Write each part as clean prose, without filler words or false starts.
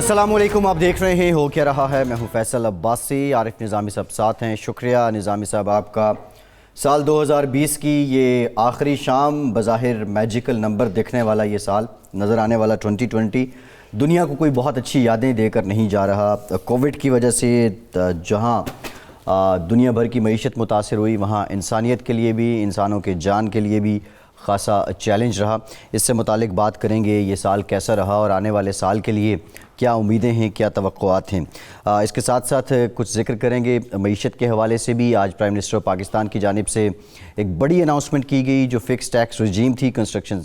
السلام علیکم، آپ دیکھ رہے ہیں ہو کیا رہا ہے۔ میں ہوں فیصل عباسی، عارف نظامی صاحب ساتھ ہیں۔ شکریہ نظامی صاحب آپ کا۔ سال 2020 کی یہ آخری شام، بظاہر میجیکل نمبر دیکھنے والا یہ سال نظر آنے والا 2020 دنیا کو کوئی بہت اچھی یادیں دے کر نہیں جا رہا۔ کووڈ کی وجہ سے جہاں دنیا بھر کی معیشت متاثر ہوئی، وہاں انسانیت کے لیے بھی، انسانوں کے جان کے لیے بھی خاصا چیلنج رہا۔ اس سے متعلق بات کریں گے، یہ سال کیسا رہا اور آنے والے سال کے لیے کیا امیدیں ہیں، کیا توقعات ہیں۔ اس کے ساتھ ساتھ کچھ ذکر کریں گے معیشت کے حوالے سے بھی۔ آج پرائم منسٹر پاکستان کی جانب سے ایک بڑی اناؤنسمنٹ کی گئی، جو فکس ٹیکس رجیم تھی کنسٹرکشن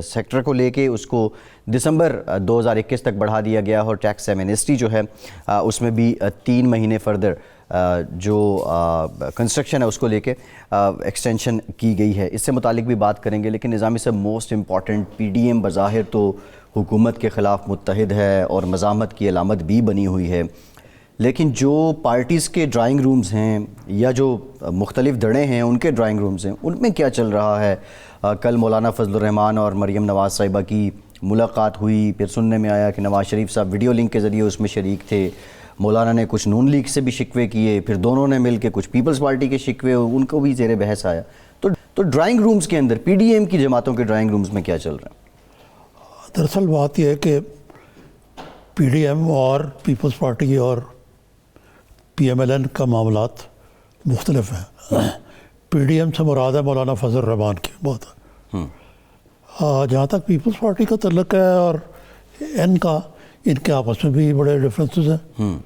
سیکٹر کو لے کے، اس کو دسمبر 2021 تک بڑھا دیا گیا، اور ٹیکس ایمنسٹی جو ہے اس میں بھی 3 مہینے فردر جو کنسٹرکشن ہے اس کو لے کے ایکسٹینشن کی گئی ہے۔ اس سے متعلق بھی بات کریں گے، لیکن نظامی صاحب most important, P D M بظاہر تو حکومت کے خلاف متحد ہے اور مزاحمت کی علامت بھی بنی ہوئی ہے، لیکن جو پارٹیز کے ڈرائنگ رومز ہیں یا جو مختلف دھڑے ہیں ان کے ڈرائنگ رومز ہیں، ان میں کیا چل رہا ہے۔ کل مولانا فضل الرحمان اور مریم نواز صاحبہ کی ملاقات ہوئی، پھر سننے میں آیا کہ نواز شریف صاحب ویڈیو لنک کے ذریعے اس میں شریک تھے۔ مولانا نے کچھ نون لیگ سے بھی شکوے کیے، پھر دونوں نے مل کے کچھ پیپلز پارٹی کے شکوے، ان کو بھی زیر بحث آیا۔ تو ڈرائنگ رومز کے اندر پی ڈی ایم کی جماعتوں کے ڈرائنگ رومز میں کیا چل رہا ہے؟ دراصل بات یہ ہے کہ پی ڈی ایم اور پیپلز پارٹی اور پی ایم ایل این کا معاملات مختلف ہیں۔ پی ڈی ایم سے مراد ہے مولانا فضل الرحمان کی بہت، جہاں تک پیپلز پارٹی کا تعلق ہے اور این کا، ان کے آپس میں بھی بڑے ڈفرینسز ہیں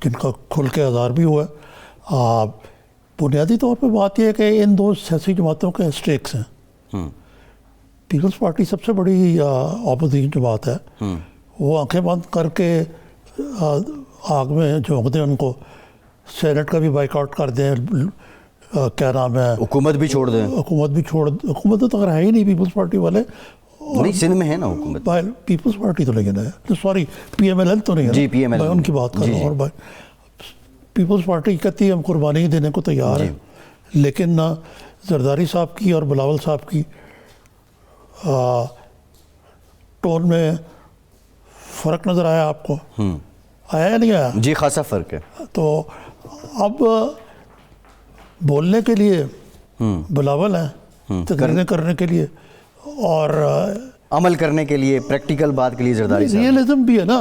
جن کا کھل کے اظہار بھی ہوا ہے۔ بنیادی طور پہ بات یہ ہے کہ ان دو سیاسی جماعتوں کے اسٹیکس ہیں۔ پیپلز پارٹی سب سے بڑی اپوزیشن جماعت ہے، وہ آنکھیں بند کر کے آگ میں جھونک دیں ان کو، سینٹ کا بھی بائیک آؤٹ کر دیں، کیا نام ہے، حکومت بھی چھوڑ دیں۔ حکومت تو اگر ہے ہی نہیں پیپلز پارٹی والے، نہیں سندھ میں ہے نا حکومت، پیپلز پارٹی تو نہیں ہے، sorry P M L N تو نہیں ہے، جی پی ایم ایل میں ان کی بات کر رہا ہوں۔ اور پیپلز پارٹی کہتی ہے ہم قربانی دینے کو تیار ہیں، لیکن زرداری صاحب کی اور بلاول صاحب کی ٹون میں فرق نظر آیا آپ کو؟ آیا یا نہیں آیا؟ جی خاصا فرق ہے۔ تو اب بولنے کے لیے بلاول ہیں، تقریریں کرنے کے لیے اور عمل کرنے کے لیے، پریکٹیکل بات کے لیے زرداری صاحب، ریئلزم بھی ہے نا۔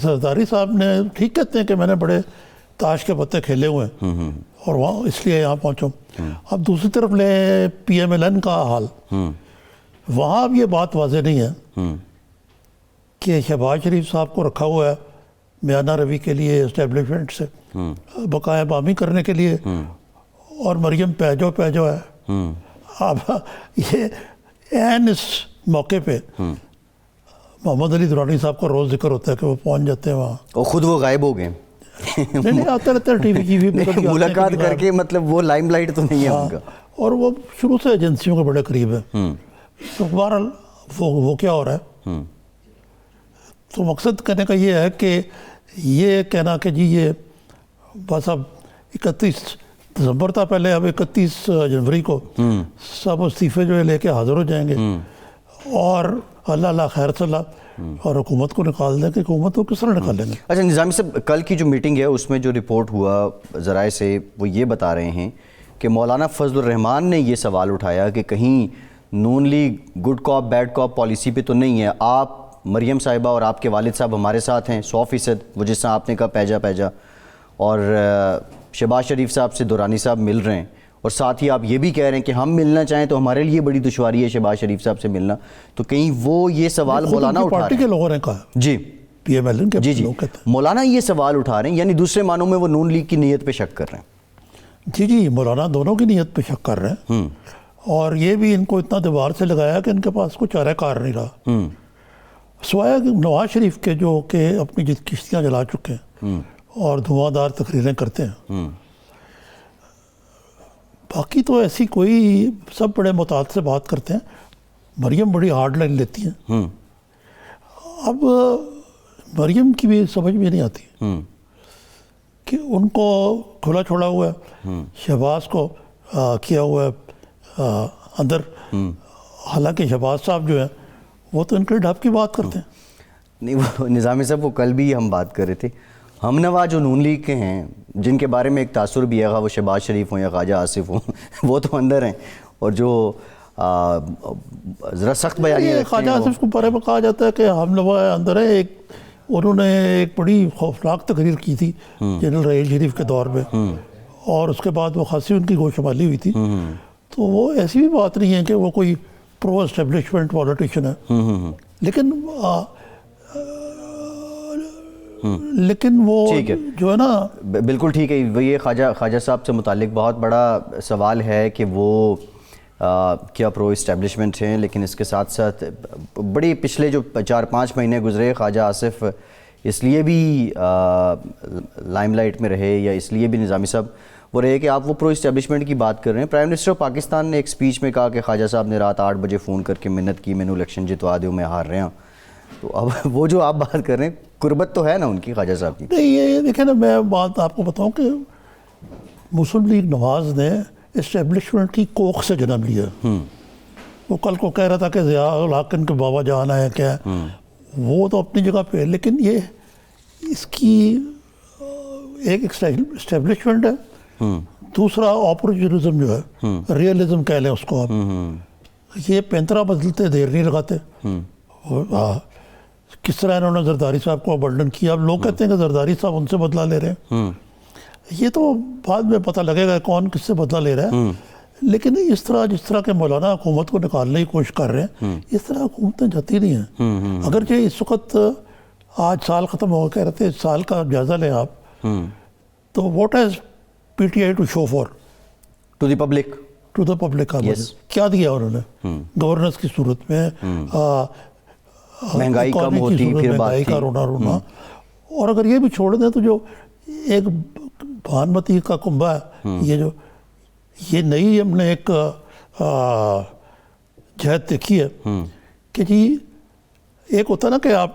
زرداری صاحب نے ٹھیک کہتے ہیں کہ میں نے بڑے تاش کے پتے کھیلے ہوئے ہیں اور وہاں اس لیے یہاں پہنچوں۔ اب دوسری طرف لیں پی ایم ایل این کا حال، وہاں اب یہ بات واضح نہیں ہے کہ شہباز شریف صاحب کو رکھا ہوا ہے میانہ روی کے لیے، اسٹیبلشمنٹ سے بقایا بامی کرنے کے لیے، اور مریم پیجو ہے۔ اب یہ عین اس موقع پہ محمد علی درانی صاحب کا روز ذکر ہوتا ہے کہ وہ پہنچ جاتے ہیں وہاں، اور خود وہ غائب ہو گئے، نہیں آتے رہتے ہیں ٹی وی ملاقات کر کے، مطلب وہ لائم لائٹ تو نہیں ہے ان کا، اور وہ شروع سے ایجنسیوں کے بڑے قریب ہیں۔ تو بہرحال وہ کیا ہو رہا ہے، تو مقصد کہنے کا یہ ہے کہ یہ کہنا کہ جی یہ بس اب 31 دسمبر تھا پہلے، اب 31 جنوری کو سب استعفے جو ہے لے کے حاضر ہو جائیں گے اور اللہ خیر صلاح اور حکومت کو نکال دیں، کہ حکومت کو کس طرح نکالیں گے۔ اچھا نظامی صاحب، کل کی جو میٹنگ ہے اس میں جو رپورٹ ہوا ذرائع سے، وہ یہ بتا رہے ہیں کہ مولانا فضل الرحمان نے یہ سوال اٹھایا کہ کہیں نون لیگ گڈ کاپ بیڈ کاپ پالیسی پہ تو نہیں ہے، آپ مریم صاحبہ اور آپ کے والد صاحب ہمارے ساتھ ہیں 100%، وہ جس طرح آپ نے کہا پیجا، اور شہباز شریف صاحب سے دورانی صاحب مل رہے ہیں، اور ساتھ ہی آپ یہ بھی کہہ رہے ہیں کہ ہم ملنا چاہیں تو ہمارے لیے بڑی دشواری ہے شہباز شریف صاحب سے ملنا، تو کہیں وہ یہ سوال مولانا اٹھا رہے ہیں، پارٹی کے لوگوں نے کہا جی پی ایم ایل این کے جی مولانا یہ سوال اٹھا رہے ہیں، یعنی دوسرے معنوں میں وہ نون لیگ کی نیت پہ شک کر رہے ہیں۔ جی مولانا دونوں کی نیت پہ شک کر رہے ہیں، اور یہ بھی ان کو اتنا دیوار سے لگایا کہ ان کے پاس کوئی چارہ کار نہیں رہا، سوائے نواز شریف کے جو کہ اپنی کشتیاں جلا چکے ہیں اور دھواں دار تقریریں کرتے ہیں۔ باقی تو ایسی کوئی، سب بڑے متعدد سے بات کرتے ہیں، مریم بڑی ہارڈ لائن لیتی ہیں۔ اب مریم کی بھی سمجھ میں نہیں آتی کہ ان کو کھلا چھوڑا ہوا ہے، شہباز کو کیا ہوا ہے اندر، حالانکہ شہباز صاحب جو ہیں وہ تو ان کے ڈھپ کی بات کرتے ہیں۔ نہیں وہ نظامی صاحب وہ کل بھی ہم بات کر رہے تھے، ہم نوا جو نون لیگ کے ہیں جن کے بارے میں ایک تاثر بھی ہے، وہ شہباز شریف ہوں یا خواجہ آصف ہوں وہ تو اندر ہیں، اور جو ذرا سخت بیانیاں رکھتے خواجہ ہیں آصف کو بارے میں کہا جاتا ہے کہ ہم نوا اندر ہے. انہوں نے ایک بڑی خوفناک تقریر کی تھی جنرل رحیل شریف کے دور میں، اور اس کے بعد وہ خاصی ان کی گوشمالی ہوئی تھی. تو وہ ایسی بھی بات نہیں ہے کہ وہ کوئی پرو اسٹیبلشمنٹ پولیٹیشین ہے، لیکن وہ جو ہے نا بالکل ٹھیک ہے. یہ خواجہ صاحب سے متعلق بہت بڑا سوال ہے کہ وہ کیا پرو اسٹیبلشمنٹ ہیں، لیکن اس کے ساتھ ساتھ بڑی پچھلے جو 4-5 مہینے گزرے خواجہ آصف اس لیے بھی لائم لائٹ میں رہے، یا اس لیے بھی نظامی صاحب وہ رہے کہ آپ وہ پرو اسٹیبلشمنٹ کی بات کر رہے ہیں. پرائم منسٹر آف پاکستان نے ایک سپیچ میں کہا کہ خواجہ صاحب نے رات 8 بجے فون کر کے منت کی مینوں الیکشن جتوا دیو میں ہار رہے ہیں. تو اب وہ جو آپ بات کر رہے ہیں قربت تو ہے نا ان کی خواجہ صاحب کی. نہیں، یہ دیکھیں نا، میں بات آپ کو بتاؤں کہ مسلم لیگ نواز نے اسٹیبلشمنٹ کی کوکھ سے جنم لیا. وہ کل کو کہہ رہا تھا کہ ضیاء الحق ان کے بابا جان ہے کیا، وہ تو اپنی جگہ پہ، لیکن یہ اس کی ایک اسٹیبلشمنٹ ہے، دوسرا اپورچونزم جو ہے، ریئلزم کہہ لیں اس کو آپ. یہ پینترا بدلتے دیر نہیں لگاتے. کس طرح انہوں نے زرداری صاحب کو ابنڈن کیا. اب لوگ کہتے ہیں کہ زرداری صاحب ان سے بدلہ لے رہے ہیں. یہ تو بعد میں پتہ لگے گا کون کس سے بدلہ لے رہا ہے. لیکن جس طرح کے مولانا حکومت کو نکالنے کی کوشش کر رہے ہیں، اس طرح حکومتیں جاتی نہیں ہیں. اگرچہ اس وقت آج سال ختم ہو کہہ رہے تھے، اس سال کا جائزہ لیں آپ، تو what has P T I to show for to the public, کیا دیا انہوں نے گورننس کی صورت میں؟ مہنگائی کم ہوتی، پھر مہنگائی کا رونا. اور اگر یہ بھی چھوڑ دیں تو جو ایک بھانمتی کا کنبہ ہے، یہ نئی ہم نے ایک جہت دیکھی ہے کہ جی ایک ہوتا نا کہ آپ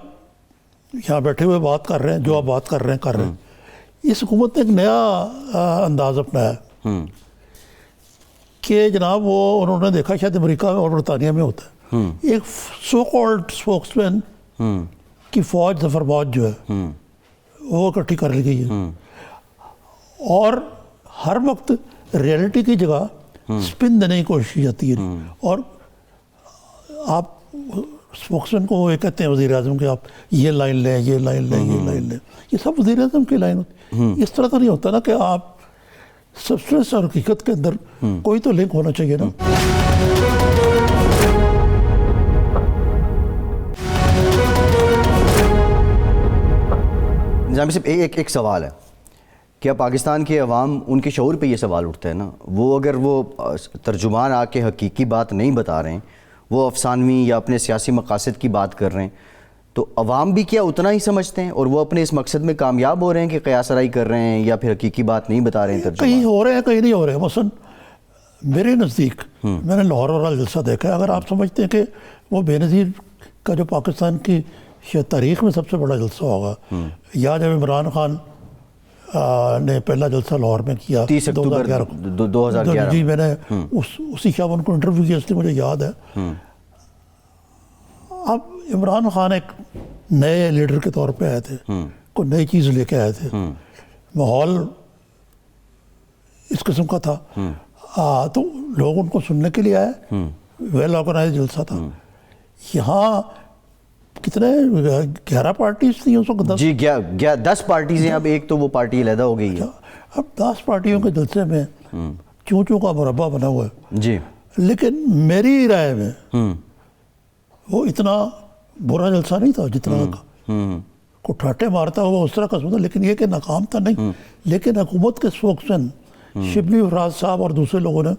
یہاں بیٹھے ہوئے بات کر رہے ہیں، جو آپ بات کر رہے ہیں. اس حکومت نے ایک نیا انداز اپنایا کہ جناب وہ انہوں نے دیکھا شاید امریکہ اور برطانیہ میں ہوتا ہے، ایک سو کالڈ اسپوکس مین کی فوج، ظفر فوج جو ہے وہ اکٹھی کر لی گئی ہے، اور ہر وقت ریئلٹی کی جگہ سپن دینے کی کوشش کی جاتی ہے. اور آپ اسپوکس مین کو یہ کہتے ہیں وزیر اعظم کہ آپ یہ لائن لیں، یہ لائن لیں، یہ لائن لیں. یہ سب وزیر اعظم کی لائن ہوتی. اس طرح تو نہیں ہوتا نا کہ آپ سبسٹنس اور حقیقت کے اندر کوئی تو لنک ہونا چاہیے نا. نظامی صاحب ایک سوال ہے، کیا پاکستان کے عوام ان کے شعور پہ یہ سوال اٹھتا ہے نا، وہ اگر وہ ترجمان آ کے حقیقی بات نہیں بتا رہے ہیں، وہ افسانوی یا اپنے سیاسی مقاصد کی بات کر رہے ہیں، تو عوام بھی کیا اتنا ہی سمجھتے ہیں اور وہ اپنے اس مقصد میں کامیاب ہو رہے ہیں کہ قیاس آرائی کر رہے ہیں، یا پھر حقیقی بات نہیں بتا رہے ہیں؟ کہیں ہو رہے ہیں، کہیں نہیں ہو رہے ہیں. مثلا میرے نزدیک میں نے لاہور والا جلسہ دیکھا ہے. اگر آپ سمجھتے ہیں کہ وہ بے نظیر کا جو پاکستان کی تاریخ میں سب سے بڑا جلسہ ہوگا، یا جب عمران خان نے پہلا جلسہ لاہور میں کیا 30 اکتوبر 2011، جی میں نے اسی شب ان کو انٹرویو کیا، اس لیے مجھے یاد ہے. اب عمران خان ایک نئے لیڈر کے طور پہ آئے تھے، کوئی نئی چیز لے کے آئے تھے، ماحول اس قسم کا تھا، تو لوگ ان کو سننے کے لیے آئے. ویل آرگنائز جلسہ تھا. یہاں کتنے 11 پارٹیز تھیں اس وقت؟ جی 10 پارٹیز ہیں. اب ایک تو وہ پارٹی علیحدہ ہو گئی ہے. اب 10 پارٹیوں کے جلسے میں چوں کا مربع بنا ہوا ہے. جی لیکن میری رائے میں وہ اتنا برا جلسہ نہیں تھا جتنا کو ٹھاٹے مارتا ہوا اس طرح کا سوچا. لیکن یہ کہ ناکام تھا نہیں. لیکن حکومت کے اسپوکسمین شبلی افراز صاحب اور دوسرے لوگوں نے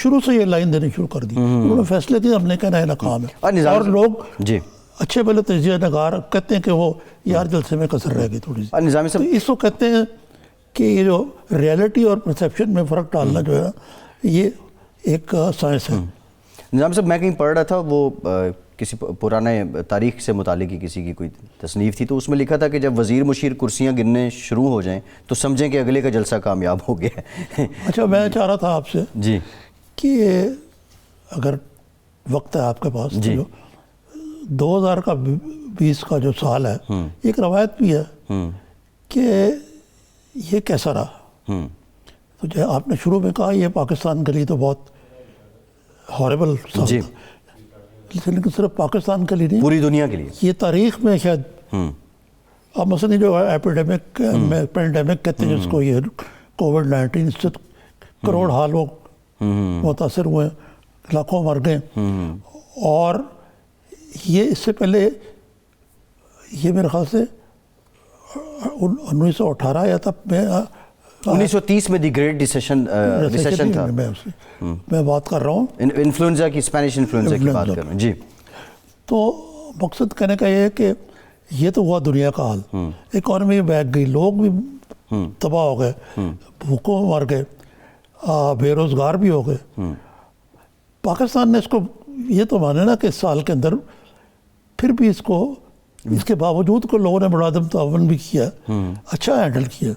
شروع سے یہ لائن دینے شروع کر دی. انہوں نے فیصلے کیا ہم نے کہنا ہے ناکام ہے، اور لوگ جی اچھے بھلے تجزیہ نگار کہتے ہیں کہ وہ یار جلسے میں کسر رہ گئی تھوڑی سی. نظامی تو صاحب اس کو کہتے ہیں کہ یہ جو ریئلٹی اور پرسیپشن میں فرق ڈالنا جو ہے یہ ایک سائنس ہے. نظامی صاحب میں کہیں پڑھ رہا تھا، وہ کسی پرانے تاریخ سے متعلق ہی کسی کی کوئی تصنیف تھی، تو اس میں لکھا تھا کہ جب وزیر مشیر کرسیاں گننے شروع ہو جائیں تو سمجھیں کہ اگلے کا جلسہ کامیاب ہو گیا ہے. اچھا میں چاہ رہا تھا آپ سے جی کہ اگر وقت ہے آپ کے پاس، جی 2000 کا 20 کا جو سال ہے ایک روایت بھی ہے کہ یہ کیسا رہا. تو جو آپ نے شروع میں کہا یہ پاکستان کے لیے تو بہت ہاربل سال جی. تھا, لیکن صرف پاکستان کے لیے نہیں, پوری دنیا کے لیے. یہ تاریخ میں شاید اب مثلا جو ایپیڈیمک پینڈیمک کہتے ہیں جس کو, یہ کووڈ-19, اس سے کروڑ لوگ متاثر ہوئے, لاکھوں مر گئے. اور یہ اس سے پہلے یہ میرے خیال سے 1918 یا تب میں 1930 میں دی گریٹ ریسیشن تھا. میں بات کر رہا ہوں انفلوئنزا کی, اسپینش انفلوئنزا کی بات کر رہا ہوں. جی. تو مقصد کہنے کا یہ ہے کہ یہ تو ہوا دنیا کا حال, اکانومی بیٹھ گئی, لوگ بھی تباہ ہو گئے, بھوکوں مر گئے, بے روزگار بھی ہو گئے. پاکستان نے اس کو یہ تو مانے نا کہ اس سال کے اندر پھر بھی اس کو, اس کے باوجود کو لوگوں نے بڑا عدم تعاون بھی کیا, اچھا ہینڈل کیا,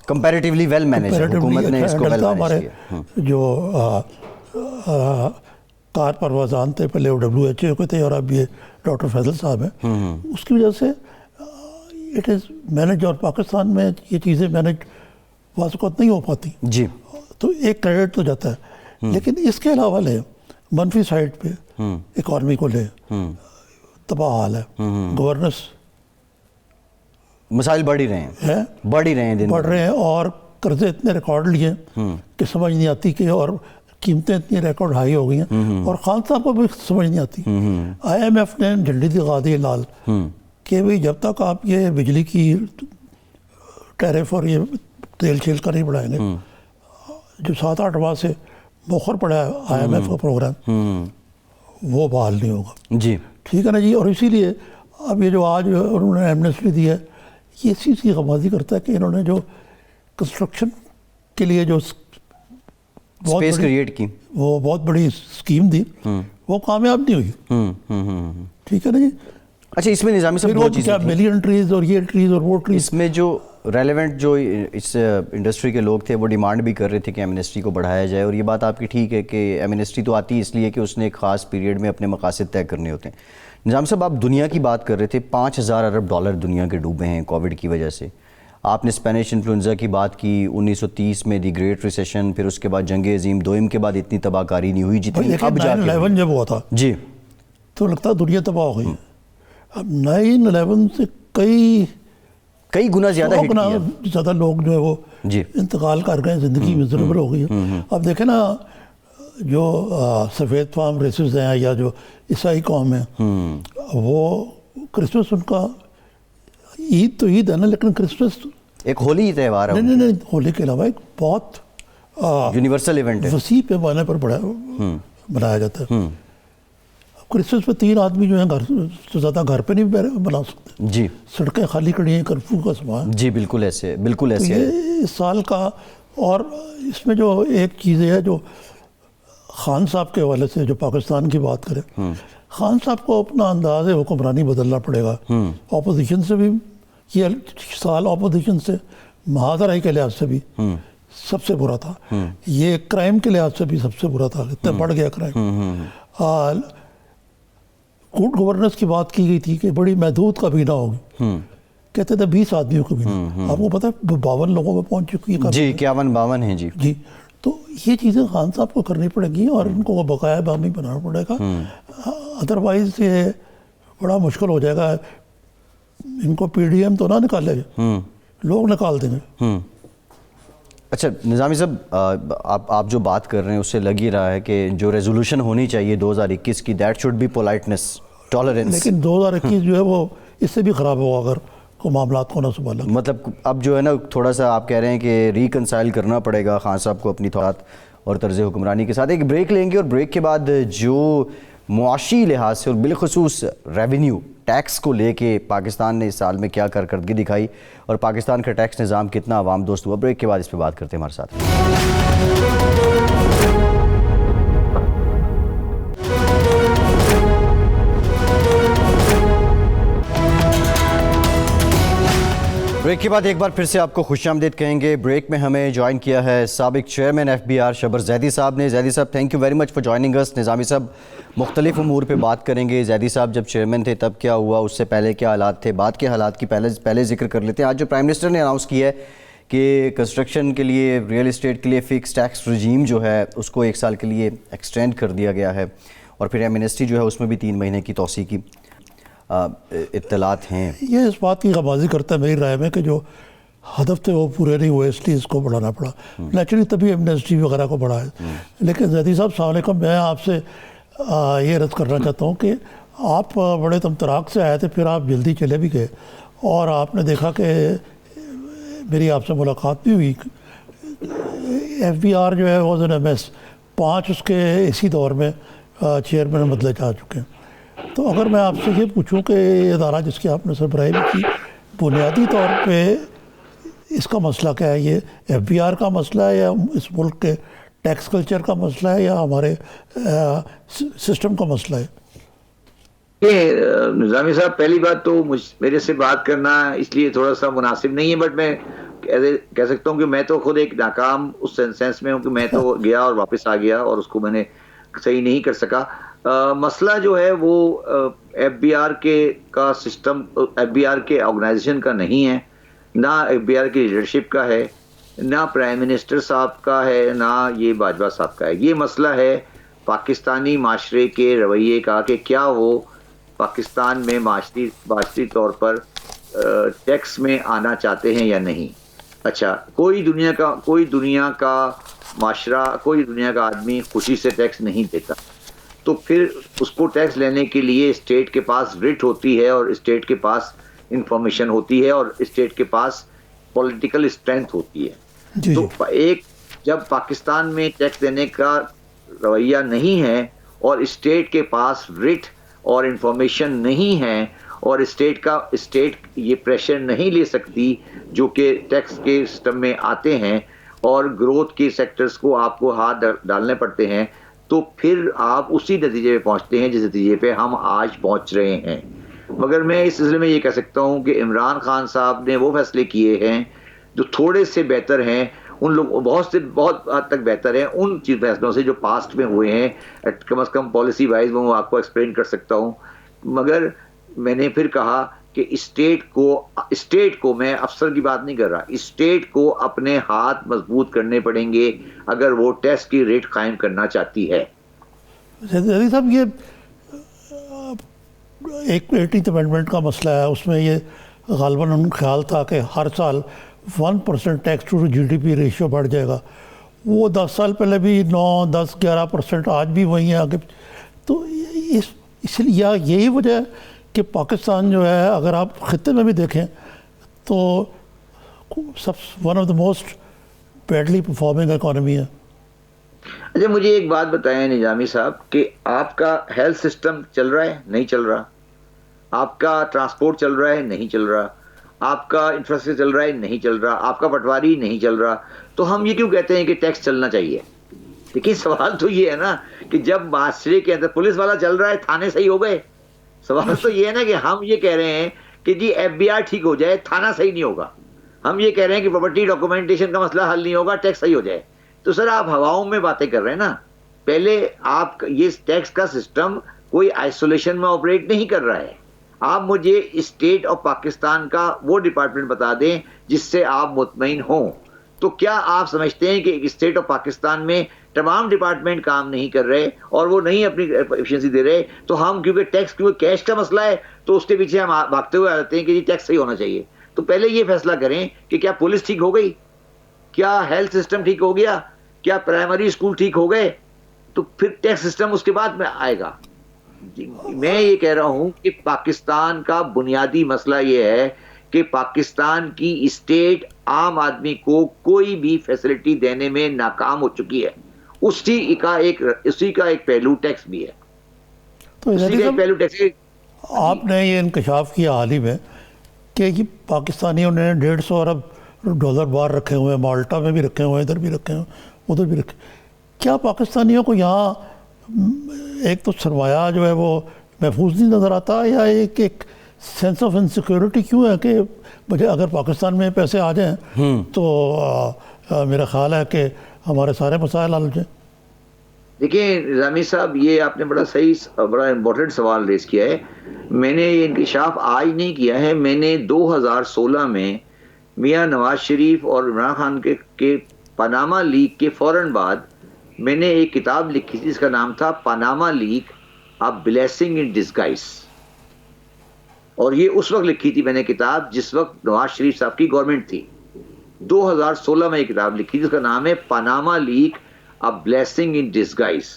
کمپیریٹیولی ویل مینیج, حکومت نے اس کو ویل ہمارے مینیج کیا. جو کار پروازان تھے پہلے, وہ WHO کے تھے, اور اب یہ ڈاکٹر فیصل صاحب ہیں, اس کی وجہ سے اٹ از مینیج. اور پاکستان میں یہ چیزیں مینیج بعض اوقات نہیں ہو پاتی. جی. تو ایک کریڈٹ تو جاتا ہے, لیکن اس کے علاوہ لے منفی سائڈ پہ اکانومی کو لے, تباہ حال ہے, گورننس مسائل بڑھ ہی رہے ہیں, بڑھ ہی رہے ہیں, بڑھ رہے ہیں, اور قرضے اتنے ریکارڈ لیے کہ سمجھ نہیں آتی کہ, اور قیمتیں اتنی ریکارڈ ہائی ہو گئی ہیں, اور خان صاحب کو بھی سمجھ نہیں آتی. IMF نے جھنڈی دکھا دی لال کہ بھئی جب تک آپ یہ بجلی کی ٹیرف اور یہ تیل شیل کا نہیں بڑھائیں گے, جو 7-8 ماہ سے موخر پڑا ہے IMF کا پروگرام, وہ بحال نہیں ہوگا. جی. ٹھیک ہے نا جی. اور اسی لیے اب یہ جو آج انہوں نے ایمنسٹی دی ہے, یہ اس چیز کی غمازی کرتا ہے کہ انہوں نے جو کنسٹرکشن کے لیے جو اسپیس کریٹ کی, وہ بہت بڑی اسکیم دی, وہ کامیاب نہیں ہوئی. ٹھیک ہے نا جی. اچھا, اس میں نظامی صاحب دو چیزیں تھیں, ملین ٹریز اور یہ ٹریز اور وہ ٹریز. اس میں جو ریلیونٹ جو اس انڈسٹری کے لوگ تھے وہ ڈیمانڈ بھی کر رہے تھے کہ ایمنسٹی کو بڑھایا جائے, اور یہ بات آپ کی ٹھیک ہے کہ ایمنسٹی تو آتی اس لیے کہ اس نے ایک خاص پیریڈ میں اپنے مقاصد طے کرنے ہوتے ہیں. نظام صاحب, آپ دنیا کی بات کر رہے تھے, 5,000 ارب ڈالر دنیا کے ڈوبے ہیں کووڈ کی وجہ سے. آپ نے اسپینش انفلوئنزا کی بات کی, 1930 میں دی گریٹ ریسیشن, پھر اس کے بعد جنگ عظیم دوئم کے بعد اتنی تباہ کاری نہیں ہوئی جتنی اب جا کے 9/11 جب ہوا تھا جی, تو لگتا دنیا تباہ ہو گئی. اب 9/11 سے کئی گنا زیادہ ہٹ کیا, زیادہ لوگ جو ہے وہ جی انتقال کر گئے, زندگی مزربل ہو گئی ہے. اب دیکھیں نا, جو سفید فام ریسز ہیں یا جو عیسائی قوم ہے, وہ کرسمس ان کا, عید تو عید ہے نا, لیکن کرسمس ایک ہولی تہوار ہے, نہیں, ہولی کے علاوہ ایک بہت یونیورسل ایونٹ ہے, وسیع پیمانے پر منایا جاتا ہے. کرسمس پہ 3 آدمی جو ہیں گھر سے زیادہ گھر پہ نہیں بنا سکتے. جی. سڑکیں خالی کھڑی ہیں, کرفیو کا سامان. جی بالکل ایسے, بالکل ایسے. یہ اس سال کا, اور اس میں جو ایک چیز ہے جو خان صاحب کے حوالے سے جو پاکستان کی بات کریں, خان صاحب کو اپنا انداز حکمرانی بدلنا پڑے گا. اپوزیشن سے بھی یہ سال اپوزیشن سے مہادرائی کے لحاظ سے بھی سب سے برا تھا, یہ کرائم کے لحاظ سے بھی سب سے برا تھا, اتنا بڑھ گیا کرائم. گڈ گورننس کی بات کی گئی تھی کہ بڑی محدود کابینہ ہوگی, کہتے تھے 20 آدمیوں کو بھی. آپ کو پتہ ہے 52 لوگوں میں پہنچ چکی ہے. جی 51-52 ہیں. جی. تو یہ چیزیں خان صاحب کو کرنی پڑے گی, اور ان کو وہ بقایا بامی بنانا پڑے گا, ادروائز یہ بڑا مشکل ہو جائے گا. ان کو PDM تو نہ نکالے گا, لوگ نکال دیں گے. اچھا نظامی صاحب, آپ جو بات کر رہے ہیں اس سے لگ ہی رہا ہے کہ جو ریزولوشن ہونی چاہیے 2021 کی, that should be politeness, tolerance. لیکن 2021 جو ہے وہ اس سے بھی خراب ہوگا اگر کو معاملات کو نہ سنبھالا. مطلب اب جو ہے نا تھوڑا سا آپ کہہ رہے ہیں کہ ریکنسائل کرنا پڑے گا خان صاحب کو اپنی تھوڑات اور طرز حکمرانی کے ساتھ. ایک بریک لیں گے, اور بریک کے بعد جو معاشی لحاظ سے اور بالخصوص ریونیو ٹیکس کو لے کے پاکستان نے اس سال میں کیا کارکردگی دکھائی, اور پاکستان کا ٹیکس نظام کتنا عوام دوست ہوا, بریک کے بعد اس پہ بات کرتے ہیں ہمارے ساتھ. بریک کے بعد ایک بار پھر سے آپ کو خوش آمدید کہیں گے. بریک میں ہمیں جوائن کیا ہے سابق چیئرمین FBR شبر زیدی صاحب نے. زیدی صاحب thank you very much for joining اس. نظامی صاحب مختلف امور پہ بات کریں گے. زیدی صاحب جب چیئرمین تھے تب کیا ہوا, اس سے پہلے کیا حالات تھے, بعد کے حالات کی پہلے ذکر کر لیتے ہیں. آج جو پرائم منسٹر نے اناؤنس کیا ہے کہ کنسٹرکشن کے لیے, ریئل اسٹیٹ کے لیے فکس ٹیکس رجیم جو ہے اس کو 1 سال کے لیے ایکسٹینڈ کر دیا گیا ہے, اور پھر ایمنسٹی جو ہے اس میں بھی 3 مہینے کی توسیع کی اطلاعات ہیں. یہ اس بات کی غمازی کرتا ہے میری رائے میں کہ جو ہدف تھے وہ پورے نہیں ہوئے, اس لیے اس کو بڑھانا پڑا. نیچرلی تبھی ایمنسٹی وغیرہ کو بڑھا ہے. لیکن زیدی صاحب السلام علیکم, میں آپ سے یہ عرض کرنا چاہتا ہوں کہ آپ بڑے تمطراق سے آئے تھے, پھر آپ جلدی چلے بھی گئے, اور آپ نے دیکھا کہ میری آپ سے ملاقات بھی ہوئی. FBR جو ہے واز این MS, 5 اس کے اسی دور میں چیئرمین بدلے جا چکے ہیں. تو اگر میں آپ سے یہ پوچھوں کہ یہ ادارہ جس کی آپ نے سربراہی بھی کی, بنیادی طور پہ اس کا مسئلہ کیا ہے؟ یہ FBR کا مسئلہ ہے یا اس ملک کے ٹیکس کلچر کا مسئلہ ہے یا ہمارے سسٹم کا مسئلہ ہے؟ نظامی صاحب, پہلی بات تو میرے سے بات کرنا اس لیے تھوڑا سا مناسب نہیں ہے, بٹ میں کہہ سکتا ہوں کہ میں تو خود ایک ناکام اس سینس میں ہوں کہ میں تو گیا اور واپس آ گیا اور اس کو میں نے صحیح نہیں کر سکا. مسئلہ جو ہے وہ FBR کا سسٹم, FBR کے آرگنائزیشن کا نہیں ہے, نہ FBR کی لیڈرشپ کا ہے, نہ پرائم منسٹر صاحب کا ہے, نہ یہ باجوہ صاحب کا ہے. یہ مسئلہ ہے پاکستانی معاشرے کے رویے کا کہ کیا وہ پاکستان میں معاشرتی طور پر ٹیکس میں آنا چاہتے ہیں یا نہیں. اچھا, کوئی دنیا کا معاشرہ, کوئی دنیا کا آدمی خوشی سے ٹیکس نہیں دیتا, تو پھر اس کو ٹیکس لینے کے لیے اسٹیٹ کے پاس ریٹ ہوتی ہے, اور اسٹیٹ کے پاس انفارمیشن ہوتی ہے, اور اسٹیٹ کے پاس پولیٹیکل اسٹرینتھ ہوتی ہے. تو ایک جب پاکستان میں ٹیکس دینے کا رویہ نہیں ہے اور اسٹیٹ کے پاس ریٹ اور انفارمیشن نہیں ہے, اور اسٹیٹ یہ پریشر نہیں لے سکتی جو کہ ٹیکس کے سسٹم میں آتے ہیں, اور گروتھ کے سیکٹرز کو آپ کو ہاتھ ڈالنے پڑتے ہیں, تو پھر آپ اسی نتیجے پہ پہنچتے ہیں جس نتیجے پہ ہم آج پہنچ رہے ہیں. مگر میں اس سلسلے میں یہ کہہ سکتا ہوں کہ عمران خان صاحب نے وہ فیصلے کیے ہیں جو تھوڑے سے بہتر ہیں, ان لوگ بہت حد تک بہتر ہیں ان فیصلوں سے جو پاسٹ میں ہوئے ہیں. کم از کم پالیسی وائز میں آپ کو ایکسپلین کر سکتا ہوں. مگر میں نے پھر کہا کہ اسٹیٹ کو میں افسر کی بات نہیں کر رہا, اسٹیٹ کو اپنے ہاتھ مضبوط کرنے پڑیں گے اگر وہ ٹیکس کی ریٹ قائم کرنا چاہتی ہے. زیدی صاحب, یہ ایک 18th امینڈمنٹ کا مسئلہ ہے, اس میں یہ غالباً ان کا خیال تھا کہ ہر سال 1% ٹیکس ٹو GDP ریشیو بڑھ جائے گا. وہ 10 سال پہلے بھی 9, 10, 11%, آج بھی وہی ہیں آگے. تو اس لیے یہی وجہ ہے کہ پاکستان جو ہے, اگر آپ خطے میں بھی دیکھیں تو one of the most badly performing economy ہے. اچھا, مجھے ایک بات بتائیں نظامی صاحب کہ آپ کا ہیلتھ سسٹم چل رہا ہے نہیں چل رہا, آپ کا ٹرانسپورٹ چل رہا ہے نہیں چل رہا, آپ کا انفراسٹرکچر چل رہا ہے نہیں چل رہا, آپ کا پٹواری نہیں چل رہا, تو ہم یہ کیوں کہتے ہیں کہ ٹیکس چلنا چاہیے؟ لیکن سوال تو یہ ہے نا کہ جب معاشرے کے اندر پولیس والا چل رہا ہے, تھانے صحیح ہو گئے. سوال تو یہ ہے نا کہ ہم یہ کہہ رہے ہیں کہ جی FBR ٹھیک ہو جائے, تھانہ صحیح نہیں ہوگا. ہم یہ کہہ رہے ہیں کہ پراپرٹی ڈاکومنٹیشن کا مسئلہ حل نہیں ہوگا, ٹیکس صحیح ہو جائے. تو سر آپ ہواؤں میں باتیں کر رہے ہیں نا. پہلے آپ یہ ٹیکس کا سسٹم کوئی آئسولیشن میں آپریٹ نہیں کر رہا ہے. آپ مجھے اسٹیٹ آف پاکستان کا وہ ڈپارٹمنٹ بتا دیں جس سے آپ مطمئن ہوں. تو کیا آپ سمجھتے ہیں کہ اسٹیٹ آف پاکستان میں تمام ڈپارٹمنٹ کام نہیں کر رہے اور وہ نہیں اپنی ایفیشنسی دے رہے, تو ہم کیونکہ کیش کا مسئلہ ہے تو اس کے پیچھے ہم بھاگتے ہوئے آتے ہیں کہ جی ٹیکس صحیح ہونا چاہیے. تو پہلے یہ فیصلہ کریں کہ کیا پولیس ٹھیک ہو گئی, کیا ہیلتھ سسٹم ٹھیک ہو گیا, کیا پرائمری اسکول ٹھیک ہو گئے, تو پھر ٹیکس سسٹم اس کے بعد میں آئے گا. میں یہ کہہ رہا ہوں کہ پاکستان کا بنیادی مسئلہ یہ ہے کہ پاکستان کی اسٹیٹ عام آدمی کو کوئی بھی فیسلٹی دینے میں ناکام ہو چکی ہے. اسی کا ایک پہلو ٹیکس بھی ہے. تو آپ نے یہ انکشاف کیا حال ہی میں کہ یہ پاکستانیوں نے 150 ارب ڈالر باہر رکھے ہوئے ہیں, مالٹا میں بھی رکھے ہوئے ہیں, ادھر بھی رکھے ہوئے ہیں, ادھر بھی رکھے. کیا پاکستانیوں کو یہاں ایک تو سرمایہ جو ہے وہ محفوظ نہیں نظر آتا, یا ایک سینس آف انسیکیورٹی کیوں ہے کہ مجھے اگر پاکستان میں پیسے آ جائیں تو میرا خیال ہے کہ ہمارے سارے مسائل حل ہو جائیں؟ دیکھیں نظامی صاحب، یہ آپ نے بڑا امپورٹنٹ سوال ریز کیا ہے. میں نے یہ انکشاف آج نہیں کیا ہے، میں نے 2016 میں میاں نواز شریف اور عمران خان کے پاناما لیک کے فوراً بعد میں نے ایک کتاب لکھی تھی جس کا نام تھا Panama leak a blessing in disguise. اور یہ اس وقت لکھی تھی میں نے کتاب جس وقت نواز شریف صاحب کی گورنمنٹ تھی. 2016 میں یہ کتاب لکھی تھی جس کا نام ہے Panama leak a blessing in disguise.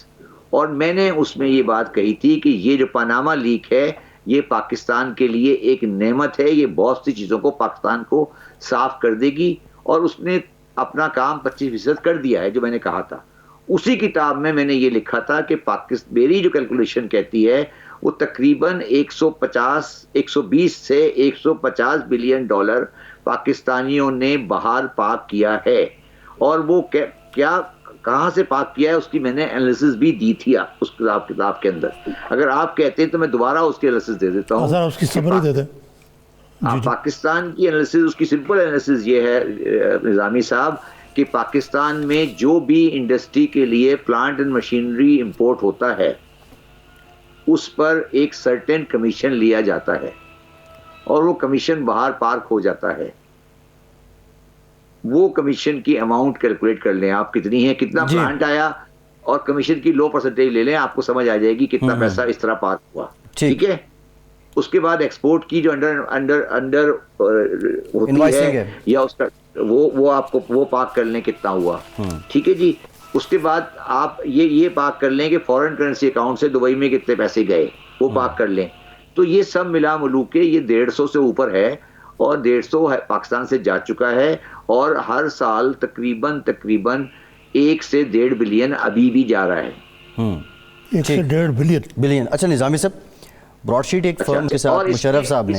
اور میں نے اس میں یہ بات کہی تھی کہ یہ جو پاناما لیک ہے یہ پاکستان کے لیے ایک نعمت ہے، یہ بہت سی چیزوں کو پاکستان کو صاف کر دے گی، اور اس نے اپنا کام 25% کر دیا ہے جو میں نے کہا تھا. اسی کتاب میں میں نے یہ لکھا تھا کہ میری جو کیلکولیشن کہتی ہے وہ تقریباً 120 سے 150 بلین ڈالر پاکستانیوں نے باہر پاک کیا ہے. اور وہ کیا کہاں سے پاک کیا ہے اس کی میں نے انالیسس بھی دی تھی اس کتاب کے اندر. اگر آپ کہتے ہیں تو میں دوبارہ اس کی انالیسس دے دیتا ہوں. اس کی سمری دے دیں. پاکستان کی انالیسس، اس کی سمپل انالیسس یہ ہے نظامی صاحب کہ پاکستان میں جو بھی انڈسٹری کے لیے پلانٹ اینڈ مشینری امپورٹ ہوتا ہے اس پر ایک سرٹن کمیشن لیا جاتا ہے، اور وہ کمیشن باہر پارک ہو جاتا ہے. وہ کمیشن کی اماؤنٹ کیلکولیٹ کر لیں آپ کتنی ہے، کتنا پلانٹ آیا، اور کمیشن کی لو پرسنٹیج لے لیں، آپ کو سمجھ آ جائے گی کتنا پیسہ اس طرح پارک ہوا. ٹھیک ہے. اس کے بعد ایکسپورٹ کی جو انڈر ہوتی ہے یا اس کا وہ آپ کو وہ پاک کر لیں کتنا ہوا. ٹھیک ہے جی. اس کے بعد آپ یہ پاک کر لیں کہ فورن کرنسی اکاؤنٹ سے دبئی میں کتنے پیسے گئے، وہ پاک کر لیں. تو یہ سب ملا ملو کے یہ 150 سے اوپر ہے، اور 150 پاکستان سے جا چکا ہے، اور ہر سال تقریباً 1 سے 1.5 بلین ابھی بھی جا رہا ہے. 1 سے 1.5 بلین. اچھا نظامی صاحب، براڈ شیٹ ایک فرم کے ساتھ مشرف صاحب نے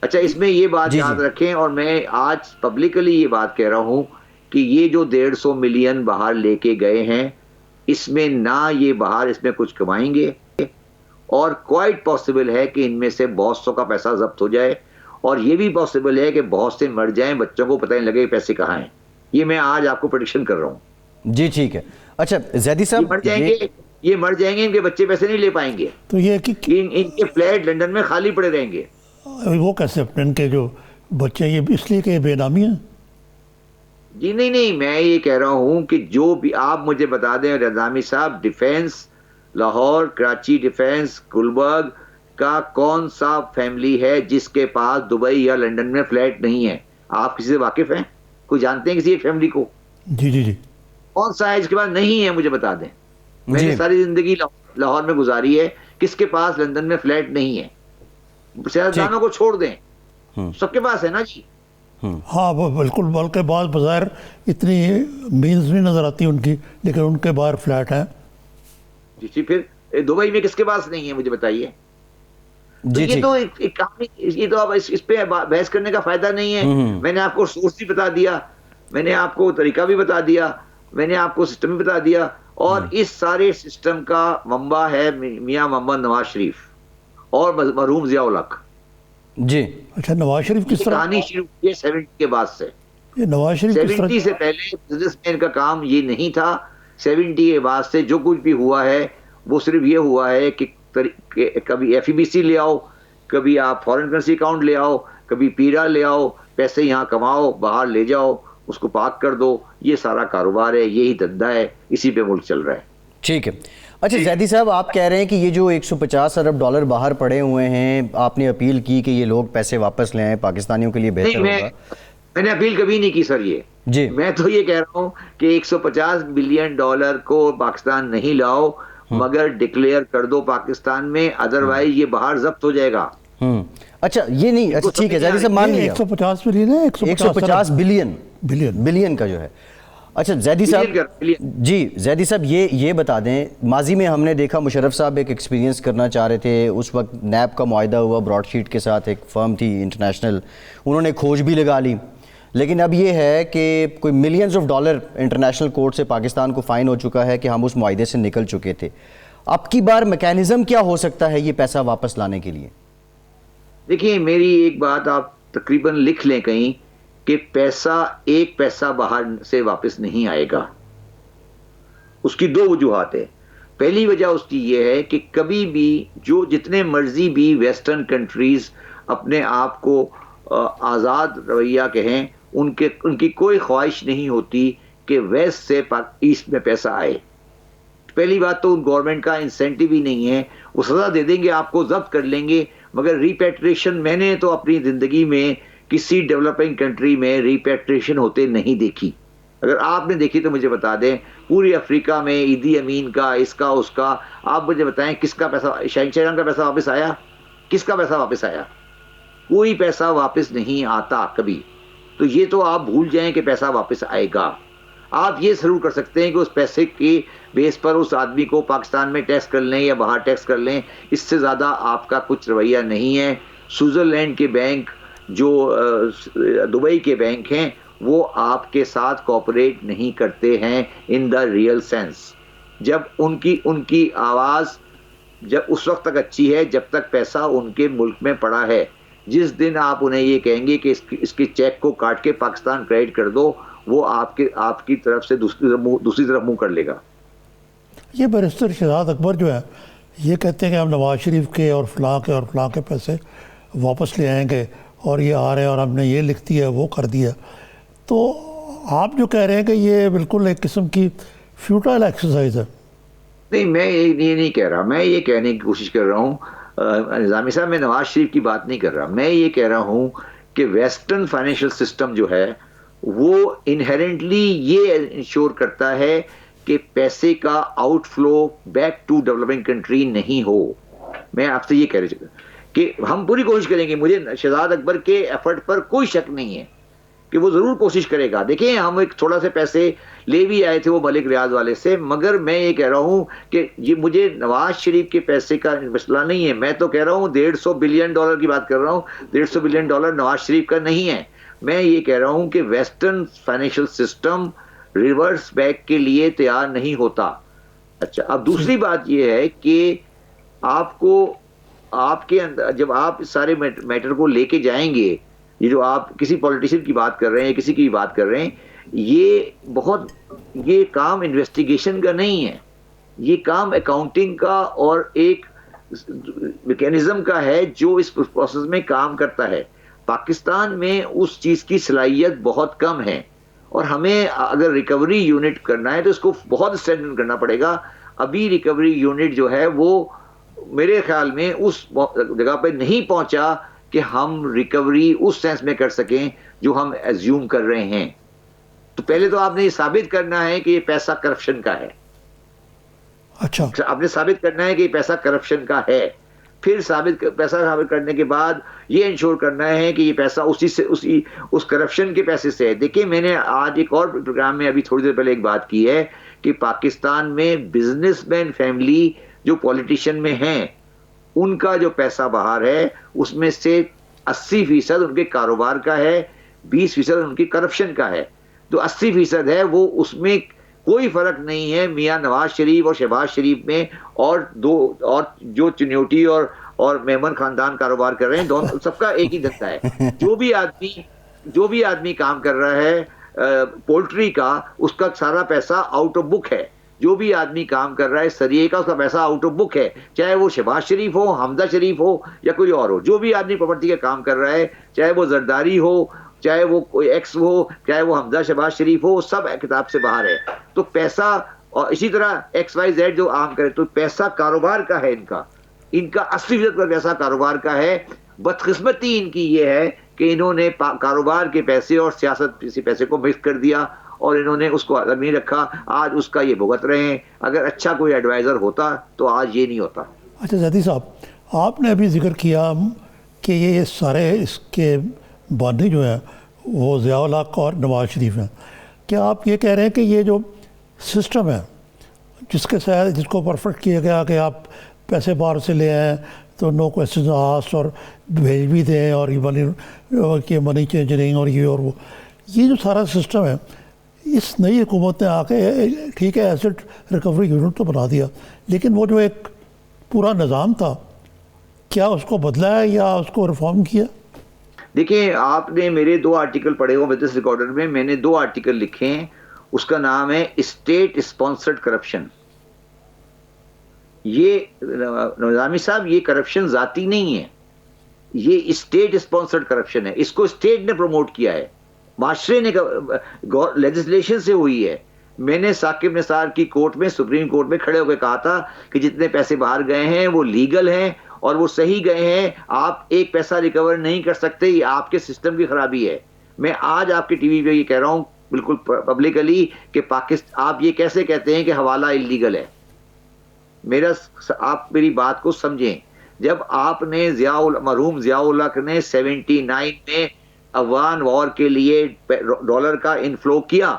اس میں یہ بات یاد رکھیں، اور میں آج پبلکلی یہ بات کہہ رہا ہوں کہ یہ جو 150 ملین باہر لے کے گئے ہیں اس میں نہ یہ باہر اس میں کچھ کمائیں گے، اور کوائٹ پاسبل ہے کہ ان میں سے بہت سو کا پیسہ ضبط ہو جائے، اور یہ بھی پاسبل ہے کہ بہت سے مر جائیں، بچوں کو پتہ نہیں لگے پیسے کہاں ہیں. یہ میں آج آپ کو پریڈکشن کر رہا ہوں. جی ٹھیک ہے. اچھا زیدی صاحب، یہ مر جائیں گے، ان کے بچے پیسے نہیں لے پائیں گے، تو یہ ان کے فلیٹ لندن میں خالی پڑے رہیں گے. وہ کیسے ان کے جو بچے، یہ اس لیے کہ یہ بے نامی ہیں؟ جی نہیں، میں یہ کہہ رہا ہوں کہ جو بھی آپ مجھے بتا دیں نظامی صاحب، ڈیفینس لاہور، کراچی ڈیفینس، گلبرگ کا کون سا فیملی ہے جس کے پاس دبئی یا لندن میں فلیٹ نہیں ہے؟ آپ کسی سے واقف ہیں؟ کوئی جانتے ہیں کسی ایک فیملی کو؟ جی کون سا ہے جس کے پاس نہیں ہے؟ مجھے بتا دیں. میں نے ساری زندگی لاہور میں گزاری ہے، کس کے پاس لندن میں فلیٹ نہیں ہے؟ سیاستدانوں کو چھوڑ دیں، سب کے پاس ہے نا جی. ہاں بالکل، بلکہ بعض بظاہر اتنی مینز نہیں نظر آتی ان کی، لیکن ان کے باہر فلیٹ ہیں. جی پھر دبئی میں کس کے پاس نہیں ہے مجھے بتائیے. یہ تو ایک کہانی، یہ تو اب اس پہ بحث کرنے کا فائدہ نہیں ہے. میں نے آپ کو سورس بھی بتا دیا، میں نے آپ کو طریقہ بھی بتا دیا، میں نے آپ کو سسٹم بھی بتا دیا، اور اس سارے سسٹم کا منبع ہے میاں محمد نواز شریف اور مرحوم ضیاء الحق. جی اچھا، نواز شریف کس طرح کہانی شروع ہوئی ہے 70 کے بعد سے. یہ نواز شریف 70 سے پہلے بزنس مین کا کام یہ نہیں تھا. 70 کے بعد سے جو کچھ بھی ہوا ہے وہ صرف یہ ہوا ہے کہ کبھی FEBC لے آؤ، کبھی آپ فورن کرنسی اکاؤنٹ لے آؤ، کبھی پیرا لے آؤ، پیسے یہاں کماؤ، باہر لے جاؤ، اس کو پاک کر دو. یہ سارا کاروبار ہے، یہی دھندا ہے، اسی پہ ملک چل رہا ہے. ٹھیک ہے. اچھا زیدی صاحب، آپ کہہ رہے ہیں کہ یہ جو 150 ارب ڈالر باہر پڑے ہوئے ہیں، آپ نے اپیل کی کہ یہ لوگ پیسے واپس لیں، پاکستانیوں کے لیے بہتر ہوگا. میں نے اپیل کبھی نہیں کی سر. یہ جی میں تو یہ کہہ رہا ہوں کہ 150 بلین ڈالر کو پاکستان نہیں لاؤ، مگر ڈکلیئر کر دو پاکستان میں، ادروائز یہ باہر ضبط ہو جائے گا. اچھا یہ نہیں، اچھا ٹھیک ہے زیدی صاحب مان لیا 150 بلین ہے، 150 بلین کا جو ہے. اچھا زیدی صاحب، جی زیدی صاحب یہ بتا دیں، ماضی میں ہم نے دیکھا مشرف صاحب ایک ایکسپیرینس کرنا چاہ رہے تھے، اس وقت نیب کا معاہدہ ہوا براڈ شیٹ کے ساتھ، ایک فرم تھی انٹرنیشنل، انہوں نے کھوج بھی لگا لی، لیکن اب یہ ہے کہ کوئی millions of dollar international court سے پاکستان کو فائن ہو چکا ہے کہ ہم اس معاہدے سے نکل چکے تھے. اب کی بار میکینزم کیا ہو سکتا ہے یہ پیسہ واپس لانے کے لیے؟ دیکھیں میری ایک بات آپ تقریباً لکھ لیں کہیں کہ ایک پیسہ باہر سے واپس نہیں آئے گا. اس کی 2 وجوہات ہیں. پہلی وجہ اس کی یہ ہے کہ کبھی بھی جتنے مرضی بھی ویسٹرن کنٹریز اپنے آپ کو آزاد رویہ کہیں، ان کی کوئی خواہش نہیں ہوتی کہ ویسٹ سے ایسٹ میں پیسہ آئے. پہلی بات تو ان گورنمنٹ کا انسینٹیو ہی نہیں ہے. وہ سزا دے دیں گے، آپ کو ضبط کر لیں گے، مگر ریپیٹریشن میں نے تو اپنی زندگی میں کسی ڈیولپنگ کنٹری میں ریپیٹریشن ہوتے نہیں دیکھی. اگر آپ نے دیکھی تو مجھے بتا دیں. پوری افریقہ میں ایدی امین کا، اس کا آپ مجھے بتائیں کس کا پیسہ، شاہجہاں کا پیسہ واپس آیا؟ کس کا پیسہ واپس آیا؟ کوئی پیسہ واپس نہیں آتا کبھی. تو یہ تو آپ بھول جائیں کہ پیسہ واپس آئے گا. آپ یہ ضرور کر سکتے ہیں کہ اس پیسے کے بیس پر اس آدمی کو پاکستان میں ٹیکس کر لیں یا باہر ٹیکس کر لیں. اس سے زیادہ آپ کا کچھ رویہ نہیں ہے. سوئٹزرلینڈ کے بینک، جو دبئی کے بینک ہیں، وہ آپ کے ساتھ کوپریٹ نہیں کرتے ہیں ان دا ریئل سینس. جب ان کی آواز جب اس وقت تک اچھی ہے جب تک پیسہ ان کے ملک میں پڑا ہے. جس دن آپ انہیں یہ کہیں گے کہ اس کے چیک کو کاٹ کے پاکستان کریڈٹ کر دو، وہ آپ کی طرف سے دوسری طرف منہ کر لے گا. یہ بیرسٹر شہزاد اکبر جو ہے یہ کہتے ہیں کہ ہم نواز شریف کے اور فلاں کے پیسے واپس لے آئیں گے، اور یہ آ رہے ہیں اور ہم نے یہ لکھ دیا وہ کر دیا. تو آپ جو کہہ رہے ہیں کہ یہ بالکل ایک قسم کی فیوٹائل ایکسرسائز ہے. نہیں، میں یہ نہیں کہہ رہا. میں یہ کہنے کی کوشش کر رہا ہوں نظامی صاحب، میں نواز شریف کی بات نہیں کر رہا. میں یہ کہہ رہا ہوں کہ ویسٹرن فائنینشیل سسٹم جو ہے وہ انہیرنٹلی یہ انشور کرتا ہے کہ پیسے کا out flow back to developing country نہیں ہو. میں آپ سے یہ کہہ رہا ہوں کہ ہم پوری کوشش کریں گے. مجھے شہزاد اکبر کے ایفرٹ پر کوئی شک نہیں ہے کہ وہ ضرور کوشش کرے گا. دیکھیں ہم ایک تھوڑا سے پیسے لے بھی آئے تھے وہ ملک ریاض والے سے، مگر میں یہ کہہ رہا ہوں کہ یہ مجھے نواز شریف کے پیسے کا مسئلہ نہیں ہے. میں تو کہہ رہا ہوں $150 بلین کی بات کر رہا ہوں. $150 بلین نواز شریف کا نہیں ہے. میں یہ کہہ رہا ہوں کہ western financial system reverse back کے لیے تیار نہیں ہوتا. اچھا، اب دوسری بات یہ ہے کہ آپ کے اندر جب آپ اس سارے میٹر کو لے کے جائیں گے، یہ جو آپ کسی پولیٹیشین کی بات کر رہے ہیں یا کسی کی بات کر رہے ہیں، یہ کام انویسٹیگیشن کا نہیں ہے. یہ کام اکاؤنٹنگ کا اور ایک میکینزم کا ہے جو اس پروسیس میں کام کرتا ہے. پاکستان میں اس چیز کی صلاحیت بہت کم ہے، اور ہمیں اگر ریکوری یونٹ کرنا ہے تو اس کو بہت اسٹرینتھن کرنا پڑے گا. ابھی ریکوری یونٹ جو ہے وہ میرے خیال میں اس جگہ پہ نہیں پہنچا کہ ہم ریکوری اس سینس میں کر سکیں جو ہم ایزیوم کر رہے ہیں. تو پہلے تو آپ نے یہ ثابت کرنا ہے کہ یہ پیسہ کرپشن کا ہے. اچھا، آپ نے ثابت کرنا ہے کہ یہ پیسہ کرپشن کا ہے. پھر پیسہ ثابت کرنے کے بعد یہ انشور کرنا ہے کہ یہ پیسہ اس کرپشن کے پیسے سے ہے. دیکھیں میں نے آج ایک اور پروگرام میں ابھی تھوڑی دیر پہلے ایک بات کی ہے کہ پاکستان میں بزنس مین فیملی جو پولیٹیشین میں ہیں، ان کا جو پیسہ باہر ہے اس میں سے 80% ان کے کاروبار کا ہے، 20% ان کی کرپشن کا ہے. تو 80% ہے وہ، اس میں کوئی فرق نہیں ہے میاں نواز شریف اور شہباز شریف میں اور جو چنیوٹی اور میمن خاندان کاروبار کر رہے ہیں. دونوں سب کا ایک ہی دھندا ہے. جو بھی آدمی کام کر رہا ہے پولٹری کا، اس کا سارا پیسہ آؤٹ آف بک ہے. جو بھی آدمی کام کر رہا ہے سریے کا، اس کا پیسہ آؤٹ آف بک ہے. چاہے وہ شہباز شریف ہو، حمزہ شریف ہو یا کوئی اور ہو. جو بھی آدمی پراپرٹی کا کام کر رہا ہے، چاہے وہ زرداری ہو، چاہے وہ کوئی ایکس ہو، چاہے وہ حمزہ شہباز شریف ہو، سب کتاب سے باہر ہے. تو پیسہ، اور اسی طرح XYZ جو عام کرے، تو پیسہ کاروبار کا ہے. ان کا 80% کا پیسہ کاروبار کا ہے. بدقسمتی ان کی یہ ہے کہ انہوں نے کاروبار کے پیسے اور سیاست کسی پیسے کو مکس کر دیا، اور انہوں نے اس کو الگ نہیں رکھا. آج اس کا یہ بھگت رہے ہیں. اگر اچھا کوئی ایڈوائزر ہوتا تو آج یہ نہیں ہوتا. اچھا زیدی صاحب، آپ نے ابھی ذکر کیا کہ یہ سارے اس کے بانی جو ہیں وہ ضیاء الحق اور نواز شریف ہیں. کیا آپ یہ کہہ رہے ہیں کہ یہ جو سسٹم ہے جس کو پرفیکٹ کیا گیا کہ آپ پیسے باہر سے لے آئیں تو نو کویسچنز آسکڈ اور بھیج بھی دیں، اور یہ منی چینجرنگ اور وہ جو سارا سسٹم ہے، اس نئی حکومت نے آ کے ٹھیک ہے ایسٹ ریکوری یونٹ تو بنا دیا، لیکن وہ جو ایک پورا نظام تھا کیا اس کو بدلا ہے یا اس کو ریفارم کیا؟ دیکھیں آپ نے میرے 2 آرٹیکل پڑھے ہو بزنس ریکارڈر میں، میں نے 2 آرٹیکل لکھے ہیں، اس کا نام ہے اسٹیٹ اسپانسرڈ کرپشن. یہ نظامی صاحب یہ کرپشن ذاتی نہیں ہے، یہ اسٹیٹ اسپانسرڈ کرپشن ہے. اس کو اسٹیٹ نے پروموٹ کیا ہے، معاشرے نے لیجسلیشن سے ہوئی ہے. میں نے ثاقب نثار کی کورٹ میں، سپریم کورٹ میں کھڑے ہو کے کہا تھا کہ جتنے پیسے باہر گئے ہیں وہ لیگل ہیں اور وہ صحیح گئے ہیں، آپ ایک پیسہ ریکور نہیں کر سکتے، یہ آپ کے سسٹم کی خرابی ہے. میں آج آپ کے ٹی وی پہ یہ کہہ رہا ہوں بالکل پبلکلی کہ آپ یہ کیسے کہتے ہیں کہ حوالہ انلیگل ہے. آپ میری بات کو سمجھیں. جب آپ نے مرحوم ضیاء الحق نے 79 میں افغان وار کے لیے ڈالر کا انفلو کیا